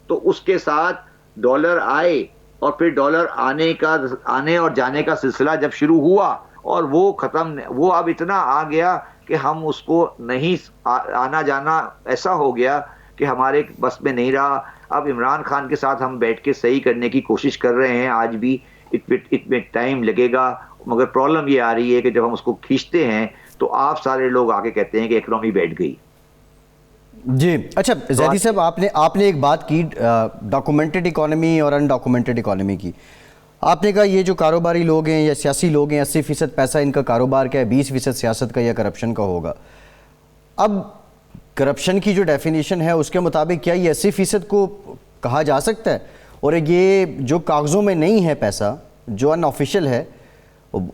تو اس کے ساتھ ڈالر آئے، اور پھر ڈالر آنے اور جانے کا سلسلہ جب شروع ہوا اور وہ اب اتنا آ گیا کہ ہم اس کو نہیں آنا جانا ایسا ہو گیا کہ ہمارے بس میں نہیں رہا. اب عمران خان کے ساتھ ہم بیٹھ کے صحیح کرنے کی کوشش کر رہے ہیں آج بھی، اتنے ٹائم لگے گا، مگر پرابلم یہ آ رہی ہے کہ جب ہم اس کو کھینچتے ہیں تو آپ سارے لوگ آگے کہتے ہیں کہ اکنامی بیٹھ گئی. جی اچھا زیدی صاحب، آپ نے ایک بات کی ڈاکومنٹڈ اکانومی اور ان ڈاکومنٹڈ اکانومی کی. آپ نے کہا یہ جو کاروباری لوگ ہیں یا سیاسی لوگ ہیں 80% پیسہ ان کا کاروبار کا ہے، 20% سیاست کا یا کرپشن کا ہوگا. اب کرپشن کی جو ڈیفینیشن ہے اس کے مطابق کیا یہ 80% کو کہا جا سکتا ہے؟ اور یہ جو کاغذوں میں نہیں ہے پیسہ، جو ان آفیشل ہے،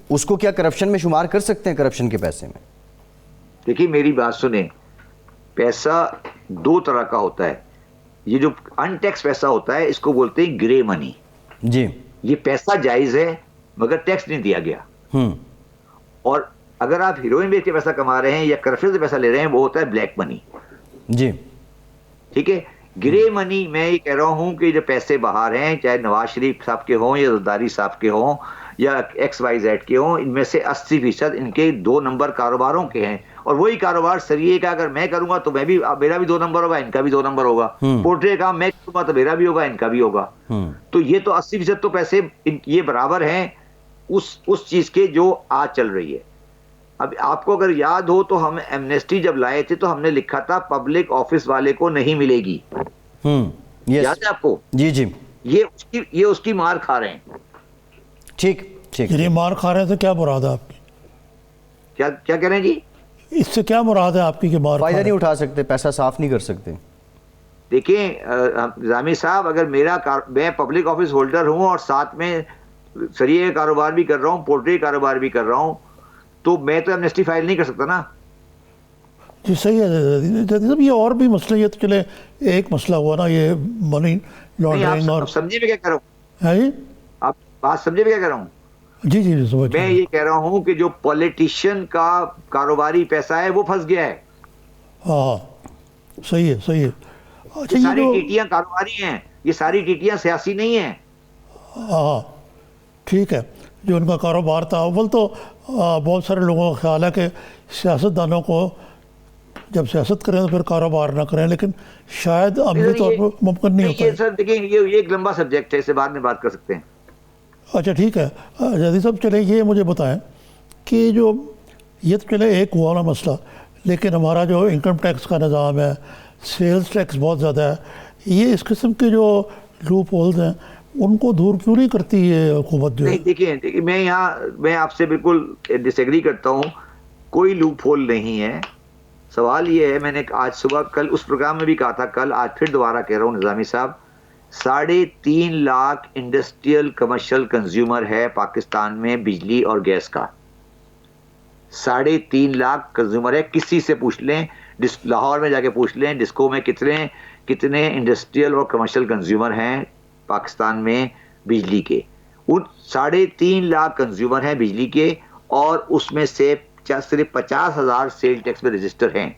اس کو کیا کرپشن میں شمار کر سکتے ہیں کرپشن کے پیسے میں؟ دیکھیے میری بات سنیں، پیسہ 2 طرح کا ہوتا ہے. یہ جو ان ٹیکس پیسہ ہوتا ہے اس کو بولتے ہیں گرے منی. جی، یہ پیسہ جائز ہے مگر ٹیکس نہیں دیا گیا. اور اگر آپ ہیروئن بیچ کے پیسہ کما رہے ہیں یا کرپشن سے پیسہ لے رہے ہیں وہ ہوتا ہے بلیک منی. جی ٹھیک ہے. گرے منی میں یہ کہہ رہا ہوں کہ جو پیسے باہر ہیں، چاہے نواز شریف صاحب کے ہوں یا زرداری صاحب کے ہوں یا XYZ کے ہوں، ان میں سے 80% ان کے 2 نمبر کاروباروں کے ہیں. اور وہی کاروبار سریے کا اگر میں کروں گا تو میرا بھی 2 نمبر ہوگا، ان کا بھی 2 نمبر ہوگا. پورٹری کا کام میں کروں گا تو میرا بھی ہوگا، ان کا بھی ہوگا. تو یہ تو 80% تو پیسے یہ برابر ہیں اس چیز کے جو آج چل رہی ہے. اب آپ کو اگر یاد ہو تو ہم ایمنیسٹی جب لائے تھے تو ہم نے لکھا تھا پبلک آفس والے کو نہیں ملے گی. یاد ہے آپ کو؟ جی جی. یہ اس کی مار کھا رہے ہیں. ٹھیک ٹھیک. یہ مار کھا رہے ہیں تو کیا مراد ہے آپ کی؟ کیا کہہ رہے ہیں جی؟ اس سے کیا مراد ہے آپ کی کہ مار فائدہ نہیں اٹھا سکتے، پیسہ صاف نہیں کر سکتے؟ دیکھیں نظامی صاحب، اگر میں پبلک آفس ہولڈر ہوں اور ساتھ میں سریے کاروبار بھی کر رہا ہوں، پولٹری کاروبار بھی کر رہا ہوں، تو میں تو ایمنیسٹی فائل نہیں کر سکتا نا. جی صحیح ہے صاحب. یہ اور بھی مسئلے، یہ تو چلے ایک مسئلہ ہوا نا یہ منی لانڈرنگ. اور سمجھے میں کیا کر رہا ہوں؟ ہے جی آپ بات سمجھے میں کیا کر رہا ہوں؟ جی جی سمجھ. میں یہ کہہ رہا ہوں کہ جو پولیٹیشین کا کاروباری پیسہ ہے وہ پھنس گیا ہے. ہاں صحیح ہے صحیح ہے. اچھا ساری ٹیٹیاں کاروباری ہیں، یہ ساری ٹیٹیاں سیاسی نہیں ہیں. ہاں ٹھیک ہے. جو ان کا کاروبار تھا، اول تو بہت سارے لوگوں کا خیال ہے کہ سیاست دانوں کو جب سیاست کریں تو پھر کاروبار نہ کریں، لیکن شاید عملی طور پر ممکن نہیں ہوتا ہے. سر دیکھیں یہ ایک لمبا سبجیکٹ ہے، اسے بعد میں بات کر سکتے ہیں. اچھا ٹھیک ہے. جدید صاحب چلیں یہ مجھے بتائیں کہ جو یہ تو چلے ایک ہوا نا مسئلہ، لیکن ہمارا جو انکم ٹیکس کا نظام ہے، سیلز ٹیکس بہت زیادہ ہے. یہ اس قسم کے جو لوپ ہولز ہیں ان کو دور کیوں نہیں کرتی یہ حکومت جو ہے؟ دیکھیں میں آپ سے بالکل ڈس ایگری کرتا ہوں. کوئی لوپ ہول نہیں ہے. سوال یہ ہے، میں نے آج صبح کل اس پروگرام میں بھی کہا تھا، کل آج پھر دوبارہ کہہ رہا ہوں نظامی صاحب، 3.5 لاکھ انڈسٹریل کمرشل کنزیومر ہے پاکستان میں بجلی اور گیس کا. 3.5 لاکھ کنزیومر ہے. کسی سے پوچھ لیں، لاہور میں جا کے پوچھ لیں ڈسکو میں کتنے انڈسٹریل اور کمرشل کنزیومر ہیں پاکستان میں بجلی کے. ان 3.5 لاکھ کنزیومر ہیں بجلی کے، اور اس میں سے صرف 50,000 سیل ٹیکس میں رجسٹر ہیں.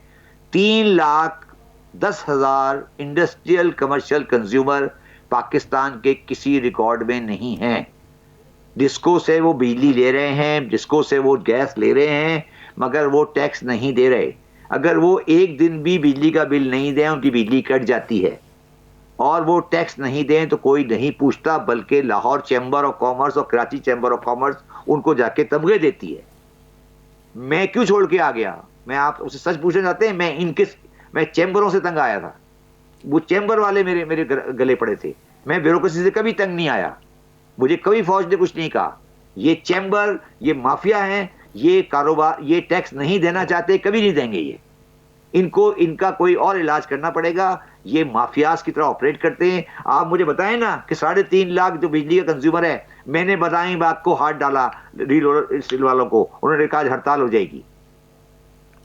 3,10,000 انڈسٹریل کمرشل کنزیومر پاکستان کے کسی ریکارڈ میں نہیں ہیں. ڈسکو سے وہ بجلی لے رہے ہیں، ڈسکو سے وہ گیس لے رہے ہیں، مگر وہ ٹیکس نہیں دے رہے. اگر وہ ایک دن بھی بجلی کا بل نہیں دیں، ان کی بجلی کٹ جاتی ہے. اور وہ ٹیکس نہیں دیں تو کوئی نہیں پوچھتا، بلکہ لاہور چیمبر آف کامرس اور کراچی چیمبر آف کامرس ان کو جا کے تمغے دیتی ہے. میں کیوں چھوڑ کے آ گیا؟ میں آپ اسے سچ پوچھنا چاہتے ہیں؟ میں چیمبروں سے تنگ آیا تھا، وہ چیمبر والے میرے گلے پڑے تھے. میں بیوروکریسی سے کبھی تنگ نہیں آیا، مجھے کبھی فوج نے کچھ نہیں کہا. یہ چیمبر، یہ مافیا ہیں، یہ کاروبار، یہ ٹیکس نہیں دینا چاہتے، کبھی نہیں دیں گے. یہ ان کا کوئی اور علاج کرنا پڑے گا. یہ مافیاز کی طرح آپریٹ کرتے ہیں. آپ مجھے بتائیں نا کہ 3.5 لاکھ جو بجلی کا کنزیومر ہے، میں نے بتائیں بات کو ہاتھ ڈالا ریل اسٹیل والوں کو، انہوں نے کہا ہڑتال ہو جائے گی.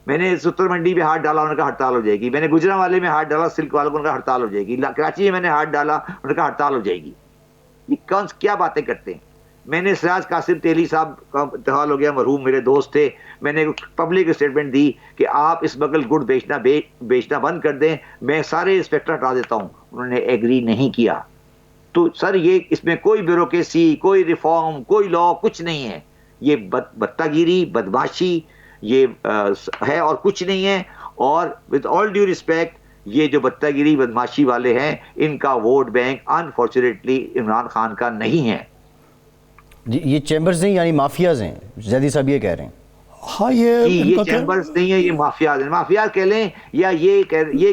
میں نے ستر منڈی پہ ہاتھ ڈالا، انہوں نے کہا ہڑتال ہو جائے گی. میں نے گجرانوالے میں ہاتھ ڈالا سلک والوں کو، انہوں نے کہا ہڑتال ہو جائے گی. کراچی میں میں نے ہاتھ ڈالا، انہوں نے کہا ہڑتال ہو جائے گی. یہ کیا باتیں کرتے ہیں؟ میں نے سراج قاسم تیلی صاحب کا انتقال ہو گیا، مرحوم میرے دوست تھے، میں نے پبلک اسٹیٹمنٹ دی کہ آپ اس بغل گڑ بیچنا بند کر دیں، میں سارے انسپیکٹر ہٹا دیتا ہوں. انہوں نے ایگری نہیں کیا. تو سر یہ اس میں کوئی بیوروکریسی، کوئی ریفارم، کوئی لا کچھ نہیں ہے. یہ بتاگیری، بدماشی یہ ہے اور کچھ نہیں ہے. اور ود آل ڈیو ریسپیکٹ، یہ جو بتاگیری بدماشی والے ہیں، ان کا vote bank unfortunately Imran Khan کا نہیں ہے. جی یہ چیمبرز ہیں یعنی مافیاز ہیں، زیدی صاحب یہ کہہ رہے ہیں. ہاں یہ چیمبرز نہیں ہے، یہ مافیاز ہیں. مافیاز کہہ لیں یا یہ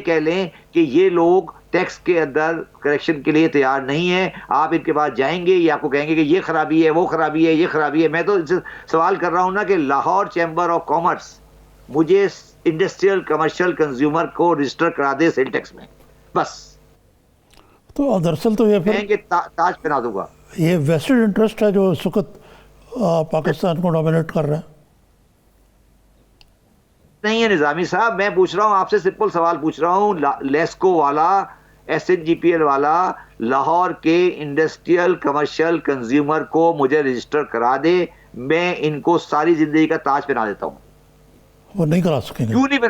کہہ لیں کہ یہ لوگ ٹیکس کے اندر کریکشن کے لیے تیار نہیں ہیں. آپ ان کے پاس جائیں گے، یہ آپ کو کہیں گے کہ یہ خرابی ہے، وہ خرابی ہے، یہ خرابی ہے. میں تو سوال کر رہا ہوں نا کہ لاہور چیمبر آف کامرس مجھے انڈسٹریل کمرشل کنزیومر کو رجسٹر کرا دے سیل ٹیکس میں، بس. تو دراصل تو یہ کہیں کہ تاج پہنا دوں گا. یہ ویسٹڈ انٹرسٹ ہے جو اس وقت پاکستان کو ڈومینیٹ کر رہا ہے. نہیں ہے نظامی صاحب، میں پوچھ رہا ہوں آپ سے، سمپل سوال پوچھ رہا ہوں. لیسکو والا، SNGPL والا لاہور کے انڈسٹریل کمرشل کنزیومر کو مجھے رجسٹر کرا دے، میں ان کو ساری زندگی کا تاج پہنا دیتا ہوں. وہ نہیں کرا سکیں گے.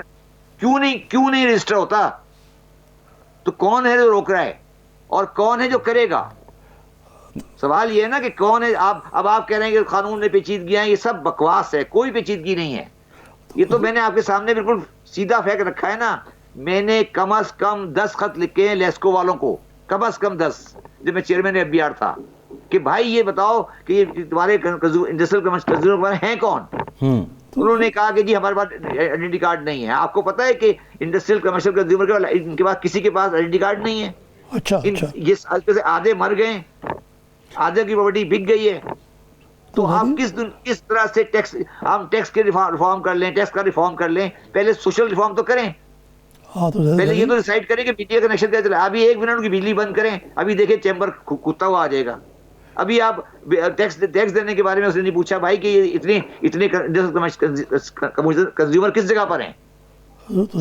کیوں نہیں رجسٹر ہوتا؟ تو کون ہے جو روک رہا ہے اور کون ہے جو کرے گا؟ سوال یہ ہے نا کہ کون ہے. اب آپ کہہ رہے ہیں کہ قانون میں پیچیدگیاں ہیں، یہ سب بکواس ہے، کوئی پیچیدگی نہیں ہے. یہ تو میں نے آپ کے سامنے بالکل سیدھا فیک رکھا ہے نا. میں نے کم از کم 10 خط لکھے ہیں لیسکو والوں کو، کم از کم 10، جب میں چیئرمین FBR تھا، کہ بھائی یہ بتاؤ کہ یہ تمہارے انڈسٹریل کنزیومر ہیں کون؟ انہوں نے کہا کہ جی ہمارے پاس آئیڈینٹی کارڈ نہیں ہے. آپ کو پتا ہے کہ انڈسٹریل کمرشل کنزیومر ان کے پاس کسی کے پاس آئیڈینٹی کارڈ نہیں ہے. اچھا یہ آدھے مر گئے، آدھے کی پراپرٹی بک گئی ہے. تو آپ کس طرح سے ہم ٹیکس کے ریفارم کر لیں، ٹیکس کا ریفارم کر لیں. پہلے سوشل ریفارم تو کریں، پہلے یہ تو ڈیسائیڈ کریں کہ بجلی کا کنیکشن کیسے چلے. ابھی 1 منٹ کی بجلی بند کریں، ابھی دیکھیں چیمبر کتا ہوا آ جائے گا. ابھی آپ ٹیکس دینے کے بارے میں اس نے نہیں پوچھا بھائی کہ یہ اتنے کنزیومر کس جگہ پر ہیں.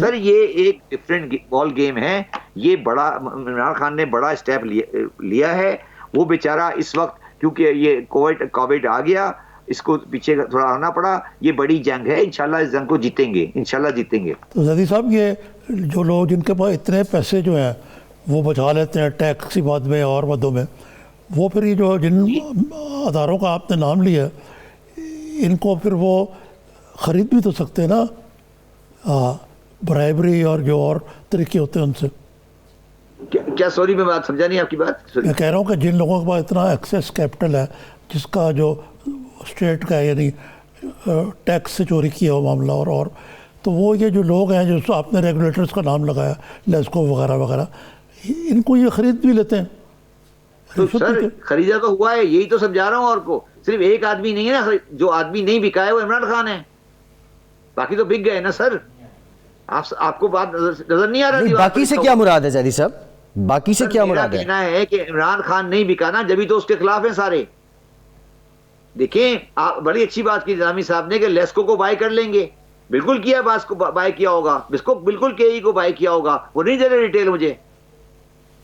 سر یہ ایک ڈفرینٹ بال گیم ہے. یہ بڑا عمران خان نے بڑا اسٹیپ لیا ہے. وہ بیچارہ اس وقت کیونکہ یہ کووڈ آ گیا، اس کو پیچھے تھوڑا آنا پڑا. یہ بڑی جنگ ہے، انشاءاللہ اس جنگ کو جیتیں گے، انشاءاللہ جیتیں گے. تو زیدی صاحب یہ جو لوگ جن کے پاس اتنے پیسے جو ہیں وہ بچا لیتے ہیں ٹیکس کی بات میں اور مدوں میں، وہ پھر یہ جو جن اداروں کا آپ نے نام لیا ان کو پھر وہ خرید بھی تو سکتے ہیں نا، برائبری اور جو اور طریقے ہوتے ہیں ان سے. کیا سوری میں بات سمجھا نہیں آپ کی بات. میں کہہ رہا ہوں کہ جن لوگوں کے پاس اتنا ایکسیس کیپٹل ہے جس کا جو اسٹیٹ کا یعنی ٹیکس سے چوری کیا ہوا معاملہ اور تو وہ یہ جو لوگ ہیں جو آپ نے ریگولیٹرز کا نام لگایا، لیسکو وغیرہ وغیرہ، ان کو یہ خرید بھی لیتے ہیں. تو سر خریدا تو ہوا ہے، یہی تو سمجھا رہا ہوں. اور کو صرف ایک آدمی نہیں ہے نا، جو آدمی نہیں بکا ہے وہ عمران خان ہے، باقی تو بک گئے نا سر. آپ کو بات نظر نہیں آ رہا؟ باقی سے کیا مراد ہے زیدی صاحب؟ باقی سے کیا مراد ہے؟ کہنا ہے کہ عمران خان نہیں بکا نا، جبھی تو اس کے خلاف ہیں سارے. دیکھیں بڑی اچھی بات کی نظامی صاحب نے کہ لیسکو کو بائی کر لیں گے. بالکل کیا باس کو بائی کیا ہوگا، اس کو بالکل KE کو بائی کیا ہوگا. وہ نہیں دے رہے ریٹیل مجھے،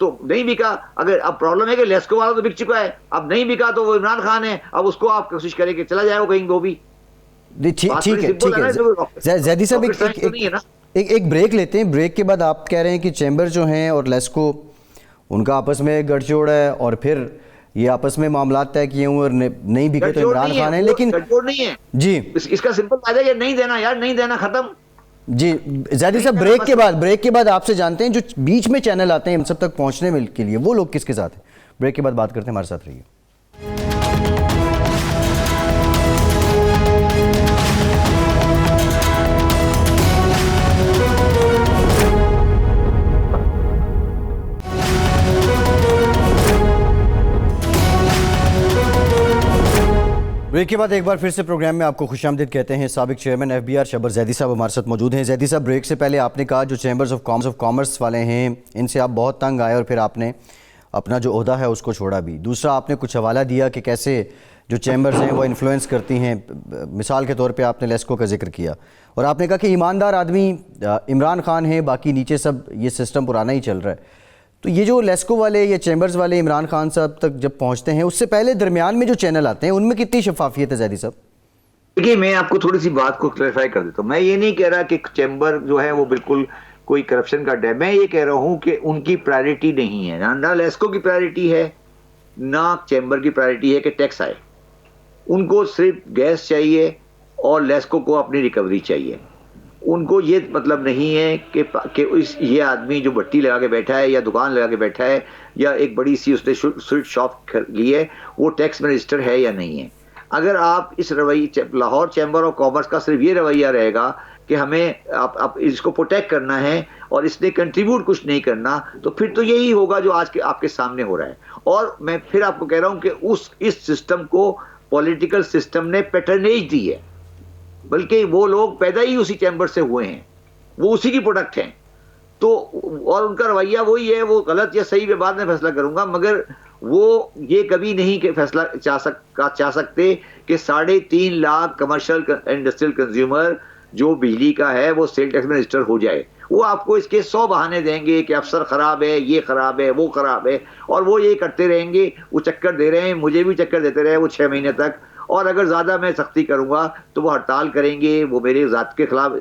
تو نہیں بکا. اگر اب پرابلم ہے کہ لیسکو والا تو بک چکا ہے، اب نہیں بکا تو وہ عمران خان ہے. اب اس کو آپ کوشش کریں کہ چلا جائے وہ کہیں وہ بھی. ٹھیک ہے زیدی صاحب، ایک بریک لیتے ہیں. بریک کے بعد آپ کہہ رہے ہیں کہ چیمبر جو ہیں اور لیسکو ان کا آپس میں گٹھ جوڑ ہے اور پھر یہ آپس میں معاملات طے کیے ہوئے اور نہیں بکے تو عمران خان ہے. لیکن نہیں ہے جی اس کا سمپل فائدہ ہے کہ نہیں دینا یار، نہیں دینا، ختم. جی زیدی صاحب بریک کے بعد آپ سے جانتے ہیں جو بیچ میں چینل آتے ہیں ہم سب تک پہنچنے کے لیے وہ لوگ کس کے ساتھ ہیں. بریک کے بعد بات کرتے ہیں، ہمارے ساتھ رہیے. بریک کے بعد ایک بار پھر سے پروگرام میں آپ کو خوش آمدید کہتے ہیں. سابق چیئرمین FBR شبر زیدی صاحب ہمارے ساتھ موجود ہیں. زیدی صاحب, بریک سے پہلے آپ نے کہا جو چیمبرز آف کامرس والے ہیں ان سے آپ بہت تنگ آئے اور پھر آپ نے اپنا جو عہدہ ہے اس کو چھوڑا بھی. دوسرا, آپ نے کچھ حوالہ دیا کہ کیسے جو چیمبرز ہیں وہ انفلوئنس کرتی ہیں. مثال کے طور پہ آپ نے لیسکو کا ذکر کیا اور آپ نے کہا کہ ایماندار آدمی عمران خان ہے, باقی نیچے سب یہ سسٹم پرانا ہی چل رہا ہے. تو یہ جو لیسکو والے یا چیمبرز والے عمران خان صاحب تک جب پہنچتے ہیں اس سے پہلے درمیان میں جو چینل آتے ہیں ان میں کتنی شفافیت ہے زیدی صاحب؟ دیکھیے, میں آپ کو تھوڑی سی بات کو کلیریفائی کر دیتا ہوں. میں یہ نہیں کہہ رہا کہ چیمبر جو ہے وہ بالکل کوئی کرپشن کا ڈیم. میں یہ کہہ رہا ہوں کہ ان کی پرائرٹی نہیں ہے, نہ لیسکو کی پرائرٹی ہے نہ چیمبر کی پرائرٹی ہے کہ ٹیکس آئے. ان کو صرف گیس چاہیے اور لیسکو کو اپنی ریکوری چاہیے. ان کو یہ مطلب نہیں ہے کہ یہ آدمی جو بٹی لگا کے بیٹھا ہے یا دکان لگا کے بیٹھا ہے یا ایک بڑی سی اس نے سویٹ شاپ لی ہے وہ ٹیکس میں رجسٹر ہے یا نہیں ہے. اگر آپ اس رویے, لاہور چیمبر آف کامرس کا صرف یہ رویہ رہے گا کہ ہمیں اس کو پروٹیکٹ کرنا ہے اور اس نے کنٹریبیوٹ کچھ نہیں کرنا, تو پھر تو یہی ہوگا جو آج کے آپ کے سامنے ہو رہا ہے. اور میں پھر آپ کو کہہ رہا ہوں کہ اس سسٹم کو پولیٹیکل سسٹم نے پیٹرنیج دی ہے, بلکہ وہ لوگ پیدا ہی اسی چیمبر سے ہوئے ہیں, وہ اسی کی پروڈکٹ ہیں. تو اور ان کا رویہ وہی ہے, وہ غلط یا صحیح میں بعد میں فیصلہ کروں گا, مگر وہ یہ کبھی نہیں کہ فیصلہ چاہ سکتے کہ 3.5 لاکھ کمرشل انڈسٹریل کنزیومر جو بجلی کا ہے وہ سیل ٹیکس میں رجسٹر ہو جائے. وہ آپ کو اس کے 100 بہانے دیں گے کہ افسر خراب ہے, یہ خراب ہے, وہ خراب ہے, اور وہ یہ کرتے رہیں گے. وہ چکر دے رہے ہیں, مجھے بھی چکر دیتے رہے وہ 6 مہینے تک, اور اگر زیادہ میں سختی کروں گا تو وہ ہڑتال کریں گے, وہ میرے ذات کے خلاف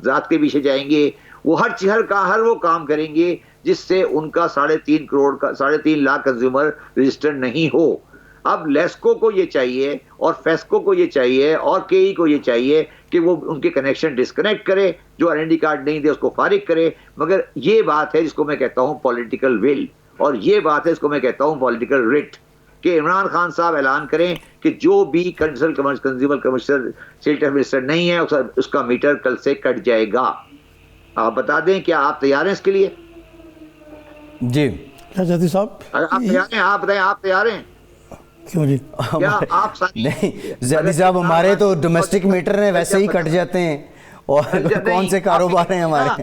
ذات کے پیچھے جائیں گے, وہ ہر وہ کام کریں گے جس سے ان کا 3.5 لاکھ کنزیومر رجسٹر نہیں ہو. اب لیسکو کو یہ چاہیے اور فیسکو کو یہ چاہیے اور KE کو یہ چاہیے کہ وہ ان کے کنیکشن ڈسکنیکٹ کرے, جو RND کارڈ نہیں دے اس کو فارغ کرے. مگر یہ بات ہے جس کو میں کہتا ہوں پولیٹیکل ول, اور یہ بات ہے جس کو میں کہتا ہوں پولیٹیکل رٹ, کہ عمران خان صاحب اعلان کریں کہ جو بھی consumer commercial sale tax register نہیں ہے اس کا میٹر کل سے کٹ جائے گا. آپ بتا دیں کیا آپ تیار ہیں اس کے لیے؟ جی زیدی صاحب, آپ تیار ہیں؟ آپ بتائیں, آپ تیار ہیں؟ کیوں جی, کیا آپ نہیں زیدی صاحب, ہمارے تو ڈومیسٹک میٹر ہیں ویسے ہی کٹ جاتے ہیں, اور کون سے کاروبار ہیں ہمارے.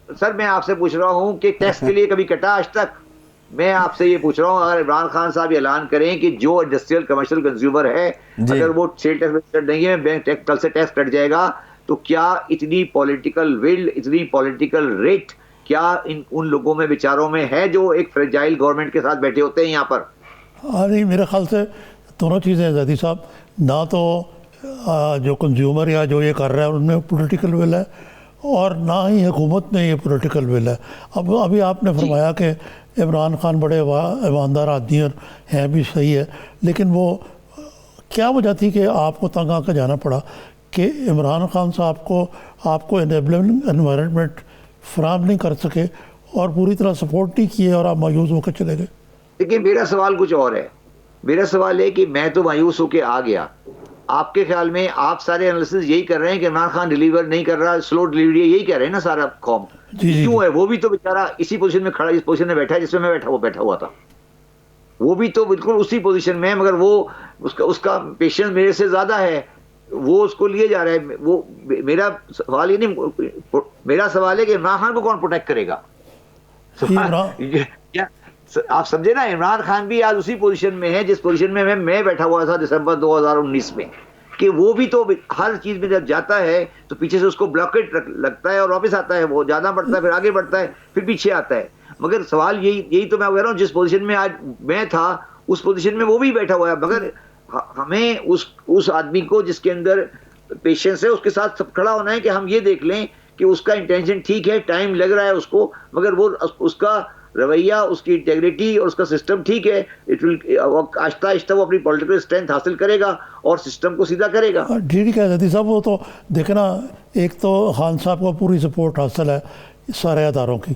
سر میں آپ سے پوچھ رہا ہوں کہ ٹیکس کے لیے کبھی کٹا آج تک؟ میں آپ سے یہ پوچھ رہا ہوں, اگر عمران خان صاحب اعلان کریں کہ جو انڈسٹریل کمرشل کنزیومر ہے اگر وہ سیل ٹیکس رجسٹر نہیں ہے, بینک کل سے ٹیکس کٹ جائے گا, تو کیا اتنی پولیٹیکل ول, اتنی پولیٹیکل ریٹ کیا ان لوگوں میں بیچاروں میں ہے جو ایک فریجائل گورنمنٹ کے ساتھ بیٹھے ہوتے ہیں یہاں پر؟ نہیں, میرے خیال سے دونوں چیزیں ہیں زیدی صاحب. نہ تو جو کنزیومر یا جو یہ کر رہا ہے ان میں پولیٹیکل ول ہے, اور نہ ہی حکومت میں یہ پولیٹیکل ول ہے. ابھی آپ نے فرمایا کہ عمران خان بڑے ایماندار آدمی ہیں, بھی صحیح ہے, لیکن وہ کیا وجہ تھی کہ آپ کو تنگ آ کے جانا پڑا کہ عمران خان صاحب کو آپ کو انیبلنگ انوائرمنٹ فراہم نہیں کر سکے اور پوری طرح سپورٹ نہیں کیے اور آپ مایوس ہو کے چلے گئے؟ دیکھیے, میرا سوال کچھ اور ہے. میرا سوال ہے کہ میں تو مایوس ہو کے آ گیا, آپ کے خیال میں آپ سارے انالیسز یہی کر رہے ہیں کہ عمران خان ڈیلیور نہیں کر رہا, سلو ڈیلیوری ہے, یہی کہہ رہے ہیں نا سارا قوم؟ کیوں ہے؟ وہ بھی تو بیچارہ اسی پوزیشن میں کھڑا, اس پوزیشن میں بیٹھا ہے جس میں میں بیٹھا ہوا تھا. وہ بھی تو بالکل اسی پوزیشن میں ہے, مگر وہ اس کا پیشنس میرے سے زیادہ ہے, وہ اس کو لیے جا رہا ہے. وہ میرا سوال یہ نہیں, میرا سوال ہے کہ عمران خان کو کون پروٹیکٹ کرے گا؟ آپ سمجھے نا, عمران خان بھی آج اسی پوزیشن میں ہے جس پوزیشن میں میں بیٹھا ہوا تھا دسمبر 2019 میں, کہ وہ بھی تو ہر چیز میں جب جاتا ہے تو پیچھے سے اس کو بلاکیٹ لگتا ہے اور واپس آتا ہے, وہ زیادہ بڑھتا ہے, پھر آگے بڑھتا ہے, پھر پیچھے آتا ہے. مگر سوال یہی تو میں کہہ رہا ہوں, جس پوزیشن میں آج میں تھا اس پوزیشن میں وہ بھی بیٹھا ہوا ہے. مگر ہمیں اس آدمی کو جس کے اندر پیشنس ہے اس کے ساتھ کھڑا ہونا ہے کہ ہم یہ دیکھ لیں کہ اس کا انٹینشن ٹھیک ہے, ٹائم لگ رہا ہے اس کو, مگر وہ اس کا رویہ, اس کی انٹیگریٹی اور اس کا سسٹم ٹھیک ہے. آہستہ آہستہ وہ اپنی پولیٹیکل اسٹرینتھ حاصل کرے گا اور سسٹم کو سیدھا کرے گا. ٹھیک ہے زیدی صاحب, وہ تو دیکھنا, ایک تو خان صاحب کو پوری سپورٹ حاصل ہے سارے اداروں کی,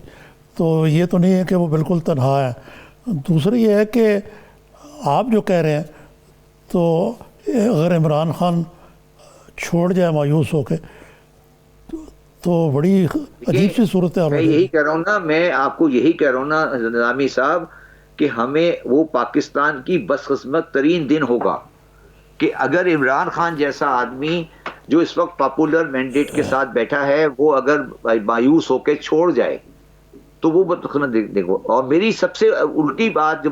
تو یہ تو نہیں ہے کہ وہ بالکل تنہا ہے. دوسری یہ ہے کہ آپ جو کہہ رہے ہیں, تو اگر عمران خان چھوڑ جائے مایوس ہو کے تو بڑی عجیب سی صورت ہے. میں یہی کہہ رہا ہوں نا, میں آپ کو یہی کہہ رہا ہوں نا نظامی صاحب, کہ ہمیں وہ پاکستان کی بدقسمت ترین دن ہوگا کہ اگر عمران خان جیسا آدمی جو اس وقت پاپولر مینڈیٹ کے ساتھ بیٹھا ہے وہ اگر مایوس ہو کے چھوڑ جائے تو وہ دیکھو. اور میری سب سے الٹی بات جو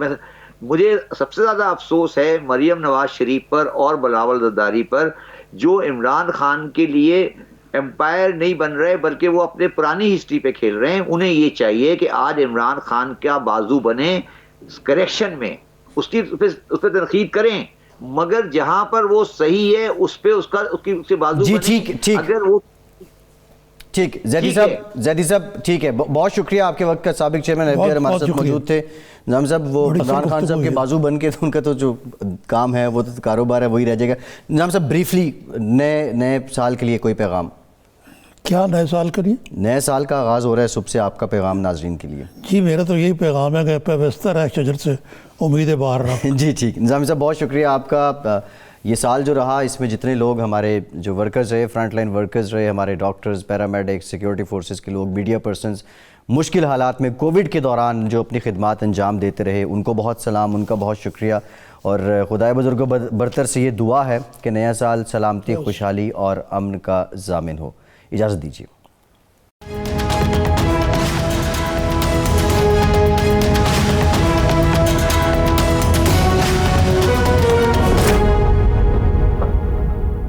مجھے سب سے زیادہ افسوس ہے مریم نواز شریف پر اور بلاول زرداری پر، جو عمران خان کے لیے امپائر نہیں بن رہے بلکہ وہ اپنے پرانی ہسٹری پہ کھیل رہے ہیں. انہیں یہ چاہیے کہ آج عمران خان کا بازو بنے کریکشن میں، اس پہ تنقید کریں، مگر جہاں پر وہ صحیح ہے اس پہ اس کے بازو جی بنے. ٹھیک اگر وہ ٹھیک زیدی صاحب ٹھیک ہے، بہت شکریہ. آپ کے وقت کا سابق چیئرمین ایف ہمارے ساتھ موجود تھے. نظامی صاحب وہ عمران خان صاحب کے بازو بن کے تو ان کا تو جو کام ہے وہ تو کاروبار ہے وہی رہ جائے گا. نظامی صاحب بریفلی نئے سال کے لیے کوئی پیغام؟ کیا نئے سال کے لیے؟ نئے سال کا آغاز ہو رہا ہے، صبح سے آپ کا پیغام ناظرین کے لیے. جی میرا تو یہی پیغام ہے کہ پیوستہ رہ شجر سے امیدیں باہر رہا. جی ٹھیک. نظامی صاحب بہت شکریہ آپ کا. یہ سال جو رہا اس میں جتنے لوگ ہمارے جو ورکرز رہے، فرنٹ لائن ورکرز رہے، ہمارے ڈاکٹرز، پیرامیڈکس، سیکیورٹی فورسز کے لوگ، میڈیا پرسنز، مشکل حالات میں کووڈ کے دوران جو اپنی خدمات انجام دیتے رہے، ان کو بہت سلام، ان کا بہت شکریہ. اور خدائے بزرگ برتر سے یہ دعا ہے کہ نیا سال سلامتی، خوشحالی اور امن کا ضامن ہو. اجازت دیجیے.